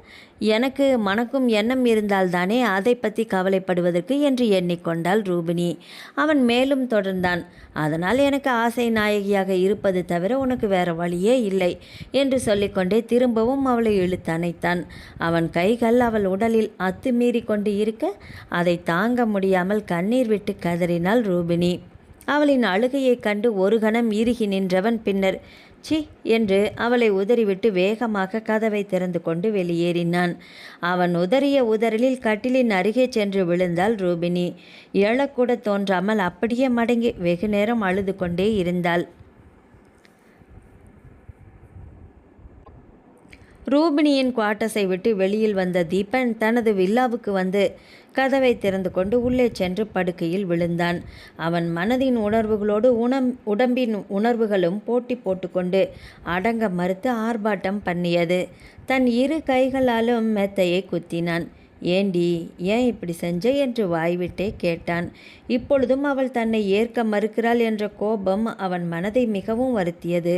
எனக்கு மணக்கும் எண்ணம் இருந்தால்தானே அதை பற்றி கவலைப்படுவதற்கு என்று எண்ணிக்கொண்டாள் ரூபினி. அவன் மேலும் தொடர்ந்தான். அதனால் எனக்கு ஆசை நாயகியாக இருப்பது தவிர உனக்கு வேற வழியே இல்லை என்று சொல்லிக்கொண்டே திரும்பவும் அவளை இழுத்து அணைத்தான். அவன் கைகள் அவள் உடலில் அத்துமீறி கொண்டு இருக்க அதை தாங்க முடியாமல் கண்ணீர் விட்டு கதறினாள் ரூபினி. அவளின் அழுகையைக் கண்டு ஒரு கணம் இறுகி நின்றவன் பின்னர் சி என்று அவளை உதறிவிட்டு வேகமாக கதவை திறந்து கொண்டு வெளியேறினான். அவன் உதறிய உதறலில் கட்டிலின் அருகே சென்று விழுந்தாள் ரூபினி. எழக்கூட தோன்றாமல் அப்படியே மடங்கி வெகு நேரம் அழுது கொண்டே இருந்தாள். ரூபினியின் குவார்ட்டர்ஸை விட்டு வெளியில் வந்த தீபன் தனது வில்லாவுக்கு வந்து கதவை திறந்து கொண்டு உள்ளே சென்று படுக்கையில் விழுந்தான். அவன் மனதின் உணர்வுகளோடு உடம்பின் உணர்வுகளும் போட்டி போட்டுக்கொண்டு அடங்க மறுத்து ஆர்ப்பாட்டம் பண்ணியது. தன் இரு கைகளாலும் மெத்தையை குத்தினான். ஏண்டி, ஏன் இப்படி செஞ்ச என்று வாய்விட்டே கேட்டான். இப்பொழுதும் அவள் தன்னை ஏற்க மறுக்கிறாள் என்ற கோபம் அவன் மனதை மிகவும் வருத்தியது.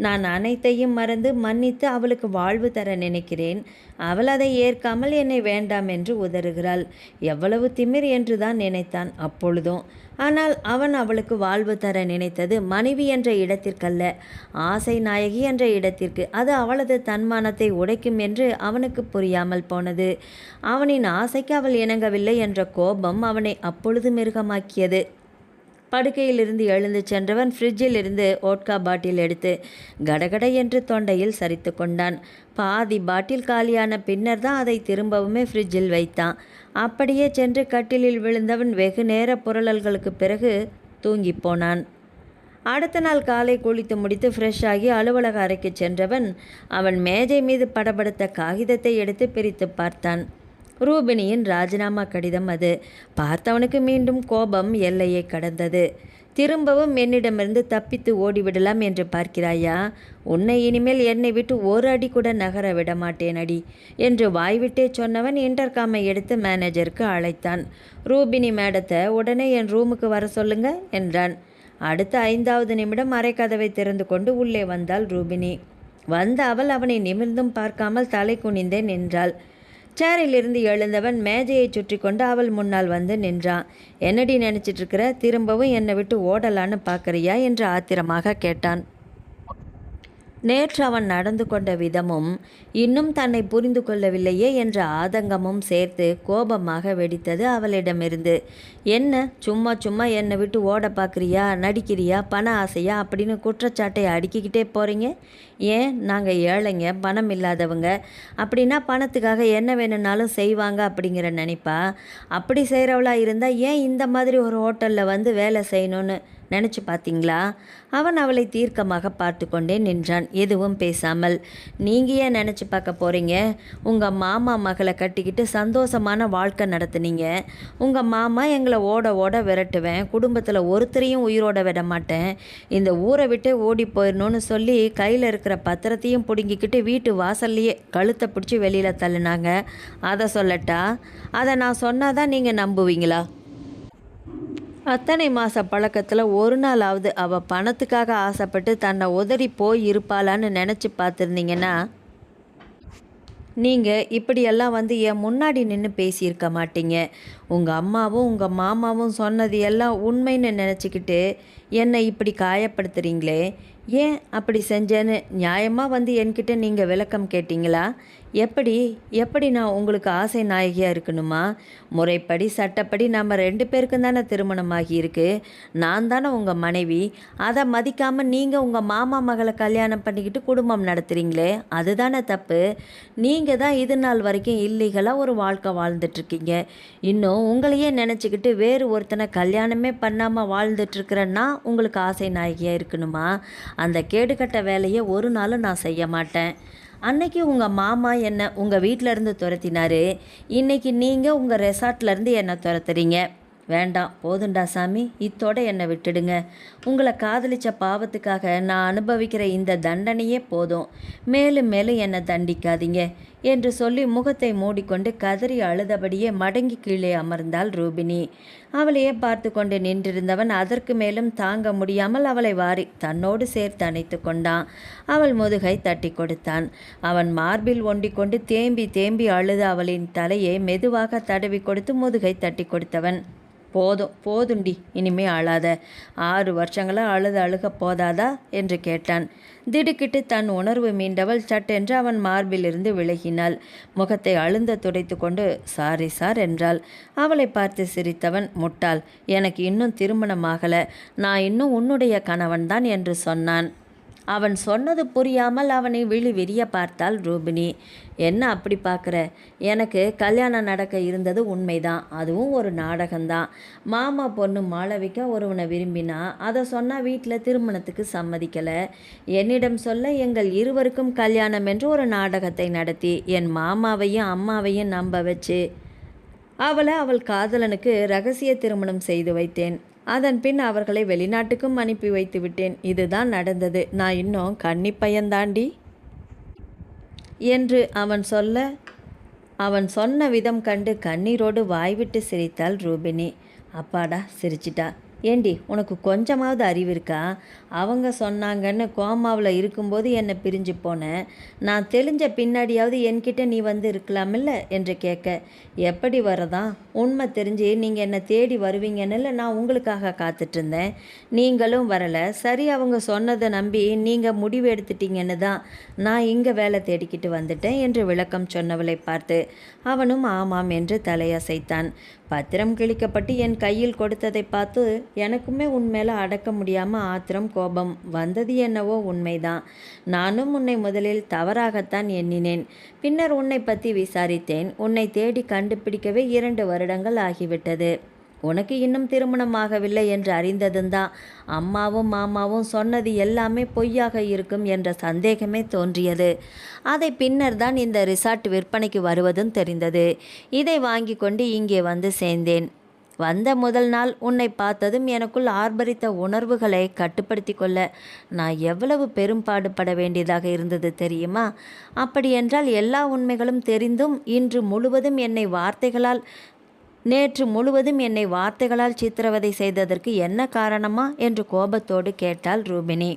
நான் அனைத்தையும் மறந்து மன்னித்து அவளுக்கு வாழ்வு தர நினைக்கிறேன். அவள் அதை ஏற்காமல் என்னை வேண்டாம் என்று உதறுகிறாள். எவ்வளவு திமிர் என்றுதான் நினைத்தான் அப்பொழுதும். ஆனால் அவன் அவளுக்கு வாழ்வு தர நினைத்தது மனைவி என்ற இடத்திற்கல்ல, ஆசை நாயகி என்ற இடத்திற்கு. அது அவளது தன்மானத்தை உடைக்கும் என்று அவனுக்கு புரியாமல் போனது. அவனின் ஆசைக்கு அவள் இணங்கவில்லை என்ற கோபம் அவனை அப்பொழுது மிருகமாக்கியது. படுக்கையிலிருந்து எழுந்து சென்றவன் ஃப்ரிட்ஜில் இருந்து ஓட்கா பாட்டில் எடுத்து கடகட என்று தொண்டையில் சரித்து கொண்டான். பாதி பாட்டில் காலியான பின்னர் தான் அதை திரும்பவுமே ஃப்ரிட்ஜில் வைத்தான். அப்படியே சென்று கட்டிலில் விழுந்தவன் வெகு நேர புரளல்களுக்கு பிறகு தூங்கி போனான். அடுத்த நாள் காலை குளித்து முடித்து ஃப்ரெஷ் ஆகி அலுவலக அறைக்கு சென்றவன் அவன் மேஜை மீது படபடுத்த காகிதத்தை எடுத்து பிரித்து பார்த்தான். ரூபினியின் ராஜினாமா கடிதம் அது. பார்த்தவனுக்கு மீண்டும் கோபம் எல்லையை கடந்தது. திரும்பவும் என்னிடமிருந்து தப்பித்து ஓடிவிடலாம் என்று பார்க்கிறாயா? உன்னை இனிமேல் என்னை விட்டு ஒரு அடி கூட நகர விட மாட்டேன் அடி என்று வாய்விட்டே சொன்னவன் இன்டர்காமை எடுத்து மேனேஜருக்கு அழைத்தான். ரூபினி மேடத்தை உடனே என் ரூமுக்கு வர சொல்லுங்க என்றான். அடுத்த 5வது நிமிடம் அறைக்கதவை திறந்து கொண்டு உள்ளே வந்தாள் ரூபினி. வந்த அவள் அவனை நிமிர்ந்தும் பார்க்காமல் தலை குனிந்தே நின்றாள். சேரிலிருந்து எழுந்தவன் மேஜையை சுற்றி கொண்டு அவள் முன்னால் வந்து நின்றான். என்னடி நினச்சிட்டு இருக்கிற? திரும்பவும் என்னை விட்டு ஓடலான்னு பார்க்குறியா என்று ஆத்திரமாக கேட்டான். நேற்று அவன் நடந்து கொண்ட விதமும் இன்னும் தன்னை புரிந்து கொள்ளவில்லையே என்ற ஆதங்கமும் சேர்த்து கோபமாக வெடித்தது அவளிடமிருந்து. என்ன சும்மா சும்மா என்னை விட்டு ஓட பார்க்குறியா, நடிக்கிறியா, பண ஆசையா அப்படின்னு குற்றச்சாட்டை அடுக்கிக்கிட்டே போகிறீங்க? ஏன் நாங்கள் ஏழைங்க, பணம் இல்லாதவங்க, அப்படின்னா பணத்துக்காக என்ன வேணும்னாலும் செய்வாங்க அப்படிங்கிற நினைப்பா? அப்படி செய்கிறவளா இருந்தால் ஏன் இந்த மாதிரி ஒரு ஹோட்டலில் வந்து வேலை செய்யணும்னு நினச்சி பார்த்தீங்களா? அவன் அவளை தீர்க்கமாக பார்த்து கொண்டே நின்றான், எதுவும் பேசாமல். நீங்கள் ஏன் நினச்சி பார்க்க போகிறீங்க? உங்கள் மாமா மகளை கட்டிக்கிட்டு சந்தோஷமான வாழ்க்கை நடத்துனீங்க. உங்கள் மாமா எங்களை ஓட ஓட விரட்டுவேன், குடும்பத்தில் ஒருத்தரையும் உயிரோட விட மாட்டேன், இந்த ஊரை விட்டே ஓடி போயிடணும்னு சொல்லி கையில் இருக்கிற பத்திரத்தையும் பிடுங்கிக்கிட்டு வீட்டு வாசல்லையே கழுத்தை பிடிச்சி வெளியில் தள்ளினாங்க. அதை சொல்லட்டா? அதை நான் சொன்னாதான் நீங்கள் நம்புவீங்களா? அத்தனை மாத பழக்கத்தில் ஒரு நாளாவது அவள் பணத்துக்காக ஆசைப்பட்டு தன்னை உதறி போய் இருப்பாளான்னு நினச்சி பார்த்துருந்தீங்கன்னா நீங்கள் இப்படியெல்லாம் வந்து என் முன்னாடி நின்று பேசியிருக்க மாட்டீங்க. உங்கள் அம்மாவும் உங்கள் மாமாவும் சொன்னது எல்லாம் உண்மைன்னு நினச்சிக்கிட்டு என்னை இப்படி காயப்படுத்துகிறீங்களே, ஏன் அப்படி செஞ்சேன்னு நியாயமாக வந்து என்கிட்ட நீங்கள் விளக்கம் கேட்டிங்களா? எப்படி நான் உங்களுக்கு ஆசை நாயகியாக இருக்கணுமா? முறைப்படி சட்டப்படி நம்ம 2 பேருக்கும் தானே திருமணமாகி இருக்கு. நான் தானே உங்கள் மனைவி. அதை மதிக்காமல் நீங்கள் உங்கள் மாமா மகளை கல்யாணம் பண்ணிக்கிட்டு குடும்பம் நடத்துகிறீங்களே, அதுதானே தப்பு. நீங்கள் தான் இது நாள் வரைக்கும் இல்லீகலாக ஒரு வாழ்க்கை வாழ்ந்துட்டுருக்கீங்க. இன்னும் உங்களையே நினச்சிக்கிட்டு வேறு ஒருத்தனை கல்யாணமே பண்ணாமல் வாழ்ந்துட்டுருக்கிறேன்னா உங்களுக்கு ஆசை நாயகியாக இருக்கணுமா? அந்த கேடுகட்ட வேலையை ஒரு நாளும் நான் செய்ய மாட்டேன். அன்னைக்கு உங்கள் மாமா என்னை உங்கள் வீட்டிலேருந்து துரத்தினாரு, இன்றைக்கி நீங்கள் உங்கள் ரெசார்ட்லேருந்து என்னை துரத்துறீங்க. வேண்டாம், போதுண்டா சாமி, இத்தோட என்னை விட்டுடுங்க. உங்களை காதலித்த பாவத்துக்காக நான் அனுபவிக்கிற இந்த தண்டனையே போதும், மேலும் மேலும் என்னை தண்டிக்காதீங்க என்று சொல்லி முகத்தை மூடிக்கொண்டு கதறி அழுதபடியே மடங்கி கீழே அமர்ந்தாள் ரூபினி. அவளையே பார்த்து கொண்டு நின்றிருந்தவன் அதற்கு மேலும் தாங்க முடியாமல் அவளை வாரி தன்னோடு சேர்த்து அணைத்து கொண்டான். அவள் முதுகை தட்டி கொடுத்தான். அவன் மார்பில் ஒண்டிக்கொண்டு தேம்பி தேம்பி அழுத அவளின் தலையை மெதுவாக தடவி கொடுத்து முதுகை தட்டி கொடுத்தவன், போதுண்டி, இனிமே அழாத. 6 வருஷங்களாக அழுக போதாதா என்று கேட்டான். திடுக்கிட்டு தன் உணர்வு மீண்டவள் சட்டென்று அவன் மார்பிலிருந்து விலகினாள். முகத்தை அழுந்த துடைத்து கொண்டு சாரி சார் என்றாள். அவளை பார்த்து சிரித்தவன், முட்டாள், எனக்கு இன்னும் திருமணமாகலை, நான் இன்னும் உன்னுடைய கணவன்தான் என்று சொன்னான். அவன் சொன்னது புரியாமல் அவனை விழிவிரிய பார்த்தாள் ரூபினி. என்ன அப்படி பார்க்குற? எனக்கு கல்யாணம் நடக்க இருந்தது உண்மைதான், அதுவும் ஒரு நாடகம்தான். மாமா பொண்ணு மாளவிகா ஒருவனை விரும்பினா அதை சொன்னால் வீட்டில் திருமணத்துக்கு சம்மதிக்கலை. என்னிடம் சொல்ல எங்கள் இருவருக்கும் கல்யாணம் என்று ஒரு நாடகத்தை நடத்தி என் மாமாவையும் அம்மாவையும் நம்ப வச்சு அவளை அவள் காதலனுக்கு ரகசிய திருமணம் செய்து வைத்தேன். அதன் பின் அவர்களை வெளிநாட்டுக்கும் அனுப்பி வைத்து விட்டேன். இதுதான் நடந்தது. நான் இன்னும் கன்னி பையன்தாண்டி என்று அவன் சொன்ன விதம் கண்டு கண்ணீரோடு வாய்விட்டு சிரித்தாள் ரூபினி. அப்பாடா, சிரிச்சிட்டா. ஏண்டி, உனக்கு கொஞ்சமாவது அறிவு இருக்கா? அவங்க சொன்னாங்கன்னு கோமாவில் இருக்கும்போது என்னை பிரிஞ்சு போனேன், நான் தெளிஞ்ச பின்னாடியாவது என்கிட்ட நீ வந்து இருக்கலாமில்ல என்று கேட்க, எப்படி வரதான்? உண்மை தெரிஞ்சு நீங்கள் என்னை தேடி வருவீங்கன்னு நான் உங்களுக்காக காத்துட்ருந்தேன். நீங்களும் வரலை. சரி, அவங்க சொன்னதை நம்பி நீங்கள் முடிவு எடுத்துட்டீங்கன்னு தான் நான் இங்கே வேலை தேடிக்கிட்டு வந்துட்டேன் என்று விளக்கம் சொன்னவளை பார்த்து அவனும் ஆமாம் என்று தலையசைத்தான். பத்திரம் கிழிக்கப்பட்டு என் கையில் கொடுத்ததை பார்த்து எனக்குமே உன்மேல அடக்க முடியாமல் ஆத்திரம் கோபம் வந்தது. என்னவோ உண்மைதான். நானும் உன்னை முதலில் தவறாகத்தான் எண்ணினேன். பின்னர் உன்னை பற்றி விசாரித்தேன். உன்னை தேடி கண்டுபிடிக்கவே 2 வருடங்கள் ஆகிவிட்டது. உனக்கு இன்னும் திருமணமாகவில்லை என்று அறிந்ததும் தான் அம்மாவும் மாமாவும் சொன்னது எல்லாமே பொய்யாக இருக்கும் என்ற சந்தேகமே தோன்றியது. அதை பின்னர் தான் இந்த ரிசார்ட் விற்பனைக்கு வருவதும் தெரிந்தது. இதை வாங்கி கொண்டு இங்கே வந்து சேர்ந்தேன். வந்த முதல் நாள் உன்னை பார்த்ததும் எனக்குள் ஆர்ப்பரித்த உணர்வுகளை கட்டுப்படுத்தி கொள்ள நான் எவ்வளவு பெரும்பாடுபட வேண்டியதாக இருந்தது தெரியுமா? அப்படியென்றால் எல்லா உண்மைகளும் தெரிந்தும் நேற்று முழுவதும் என்னை வார்த்தைகளால் சித்திரவதை செய்ததற்கு என்ன காரணமா என்று கோபத்தோடு கேட்டாள் ரூபினி.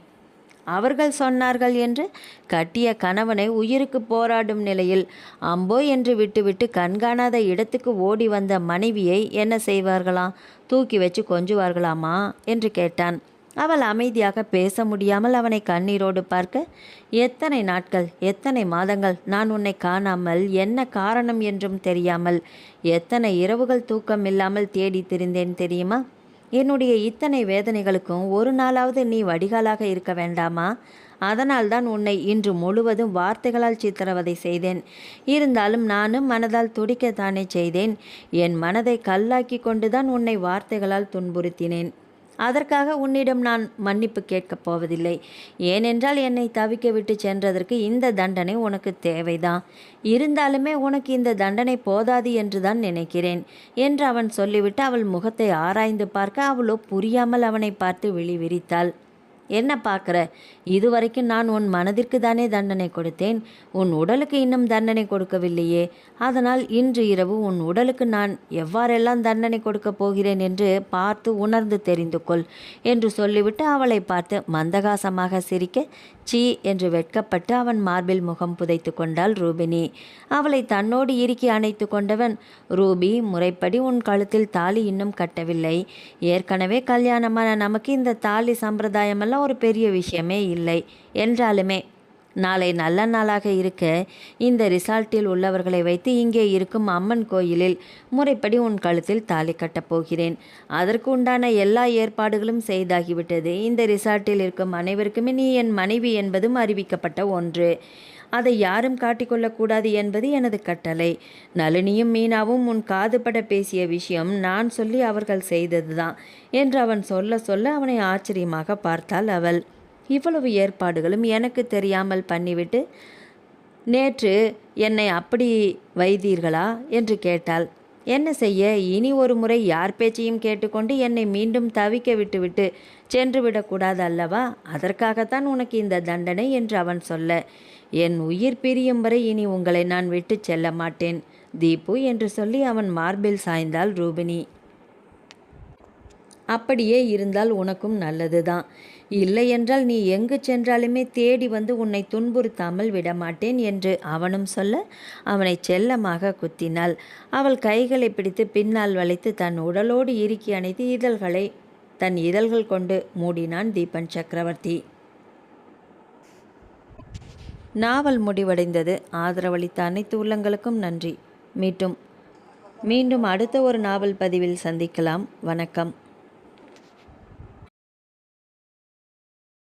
அவர்கள் சொன்னார்கள் என்று கட்டிய கணவனை உயிருக்கு போராடும் நிலையில் அம்போ என்று விட்டுவிட்டு கண்காணாத இடத்துக்கு ஓடி வந்த மனைவியை என்ன செய்வார்களாம்? தூக்கி வச்சு கொஞ்சுவார்களாமா என்று கேட்டான். அவள் அமைதியாக பேச முடியாமல் அவனை கண்ணீரோடு பார்க்க, எத்தனை நாட்கள், எத்தனை மாதங்கள் நான் உன்னை காணாமல், என்ன காரணம் என்றும் தெரியாமல், எத்தனை இரவுகள் தூக்கம் இல்லாமல் தேடி திரிந்தேன் தெரியுமா? என்னுடைய இத்தனை வேதனைகளுக்கும் ஒரு நாளாவது நீ வடிகாலாக இருக்க வேண்டாமா? அதனால்தான் உன்னை இன்று முழுவதும் வார்த்தைகளால் சித்திரவதை செய்தேன். இருந்தாலும் நானும் மனதால் துடிக்கத்தானே செய்தேன். என் மனதை கல்லாக்கி கொண்டுதான் உன்னை வார்த்தைகளால் துன்புறுத்தினேன். அதற்காக உன்னிடம் நான் மன்னிப்பு கேட்கப் போவதில்லை. ஏனென்றால் என்னை தவிக்க விட்டு சென்றதற்கு இந்த தண்டனை உனக்கு தேவைதான். இருந்தாலுமே உனக்கு இந்த தண்டனை போதாது என்று தான் நினைக்கிறேன் என்று அவன் சொல்லிவிட்டு அவள் முகத்தை ஆராய்ந்து பார்க்க அவளோ புரியாமல் அவனை பார்த்து விழி விரித்தாள். என்ன பார்க்குற? இதுவரைக்கும் நான் உன் மனதிற்கு தானே தண்டனை கொடுத்தேன். உன் உடலுக்கு இன்னும் தண்டனை கொடுக்கவில்லையே. அதனால் இன்று இரவு உன் உடலுக்கு நான் எவ்வாறெல்லாம் தண்டனை கொடுக்கப் போகிறேன் என்று பார்த்து உணர்ந்து தெரிந்து கொள் என்று சொல்லிவிட்டு அவளை பார்த்து மந்தகாசமாக சிரிக்க, சீ என்று வெட்கப்பட்டு அவன் மார்பில் முகம் புதைத்து கொண்டாள் ரூபினி. அவளை தன்னோடு இறுக்கி அணைத்து கொண்டவன், ரூபி, முறைப்படி உன் கழுத்தில் தாலி இன்னும் கட்டவில்லை. ஏற்கனவே கல்யாணமான நமக்கு இந்த தாலி சம்பிரதாயமெல்லாம் ஒரு பெரிய விஷயமே இல்லை. என்றாலுமே நாளை நல்ல நாளாக இருக்க இந்த ரிசார்ட்டில் உள்ளவர்களை வைத்து இங்கே இருக்கும் அம்மன் கோயிலில் முறைப்படி உன் கழுத்தில் தாலி கட்டப் போகிறேன். அதற்கு உண்டான எல்லா ஏற்பாடுகளும் செய்தாகிவிட்டது. இந்த ரிசார்ட்டில் இருக்கும் அனைவருக்குமே நீ என் மனைவி என்பதும் அறிவிக்கப்பட்ட ஒன்று. அதை யாரும் காட்டிக்கொள்ளக்கூடாது என்பது எனது கட்டளை. நளினியும் மீனாவும் உன் காதுபட பேசிய விஷயம் நான் சொல்லி அவர்கள் செய்ததுதான் என்று அவன் சொல்ல சொல்ல அவனை ஆச்சரியமாக பார்த்தாள் அவள். இவ்வளவு ஏற்பாடுகளும் எனக்கு தெரியாமல் பண்ணிவிட்டு நேற்று என்னை அப்படி வைத்தீர்களா என்று கேட்டாள். என்ன செய்ய, இனி ஒரு முறை யார் பேச்சையும் கேட்டுக்கொண்டு என்னை மீண்டும் தவிக்க விட்டுவிட்டு சென்று விடக்கூடாது அல்லவா? அதற்காகத்தான் உனக்கு இந்த தண்டனை என்று அவன் சொல்ல, என் உயிர் பிரியும் வரை இனி உங்களை நான் விட்டு செல்ல மாட்டேன் தீபு என்று சொல்லி அவன் மார்பில் சாய்ந்தாள் ரூபினி. அப்படியே இருந்தால் உனக்கும் நல்லதுதான். இல்லையென்றால் நீ எங்கு சென்றாலுமே தேடி வந்து உன்னை துன்புறுத்தாமல் விடமாட்டேன் என்று அவனும் சொல்ல அவனை செல்லமாக குத்தினாள். அவள் கைகளை பிடித்து பின்னால் வளைத்து தன் உடலோடு இறுக்கி அணைத்து தன் இதழ்கள் கொண்டு மூடினான் தீபன் சக்கரவர்த்தி. நாவல் முடிவடைந்தது. ஆதரவளித்த அனைத்து உள்ளங்களுக்கும் நன்றி. மீண்டும் அடுத்த ஒரு நாவல் பதிவில் சந்திக்கலாம். வணக்கம்.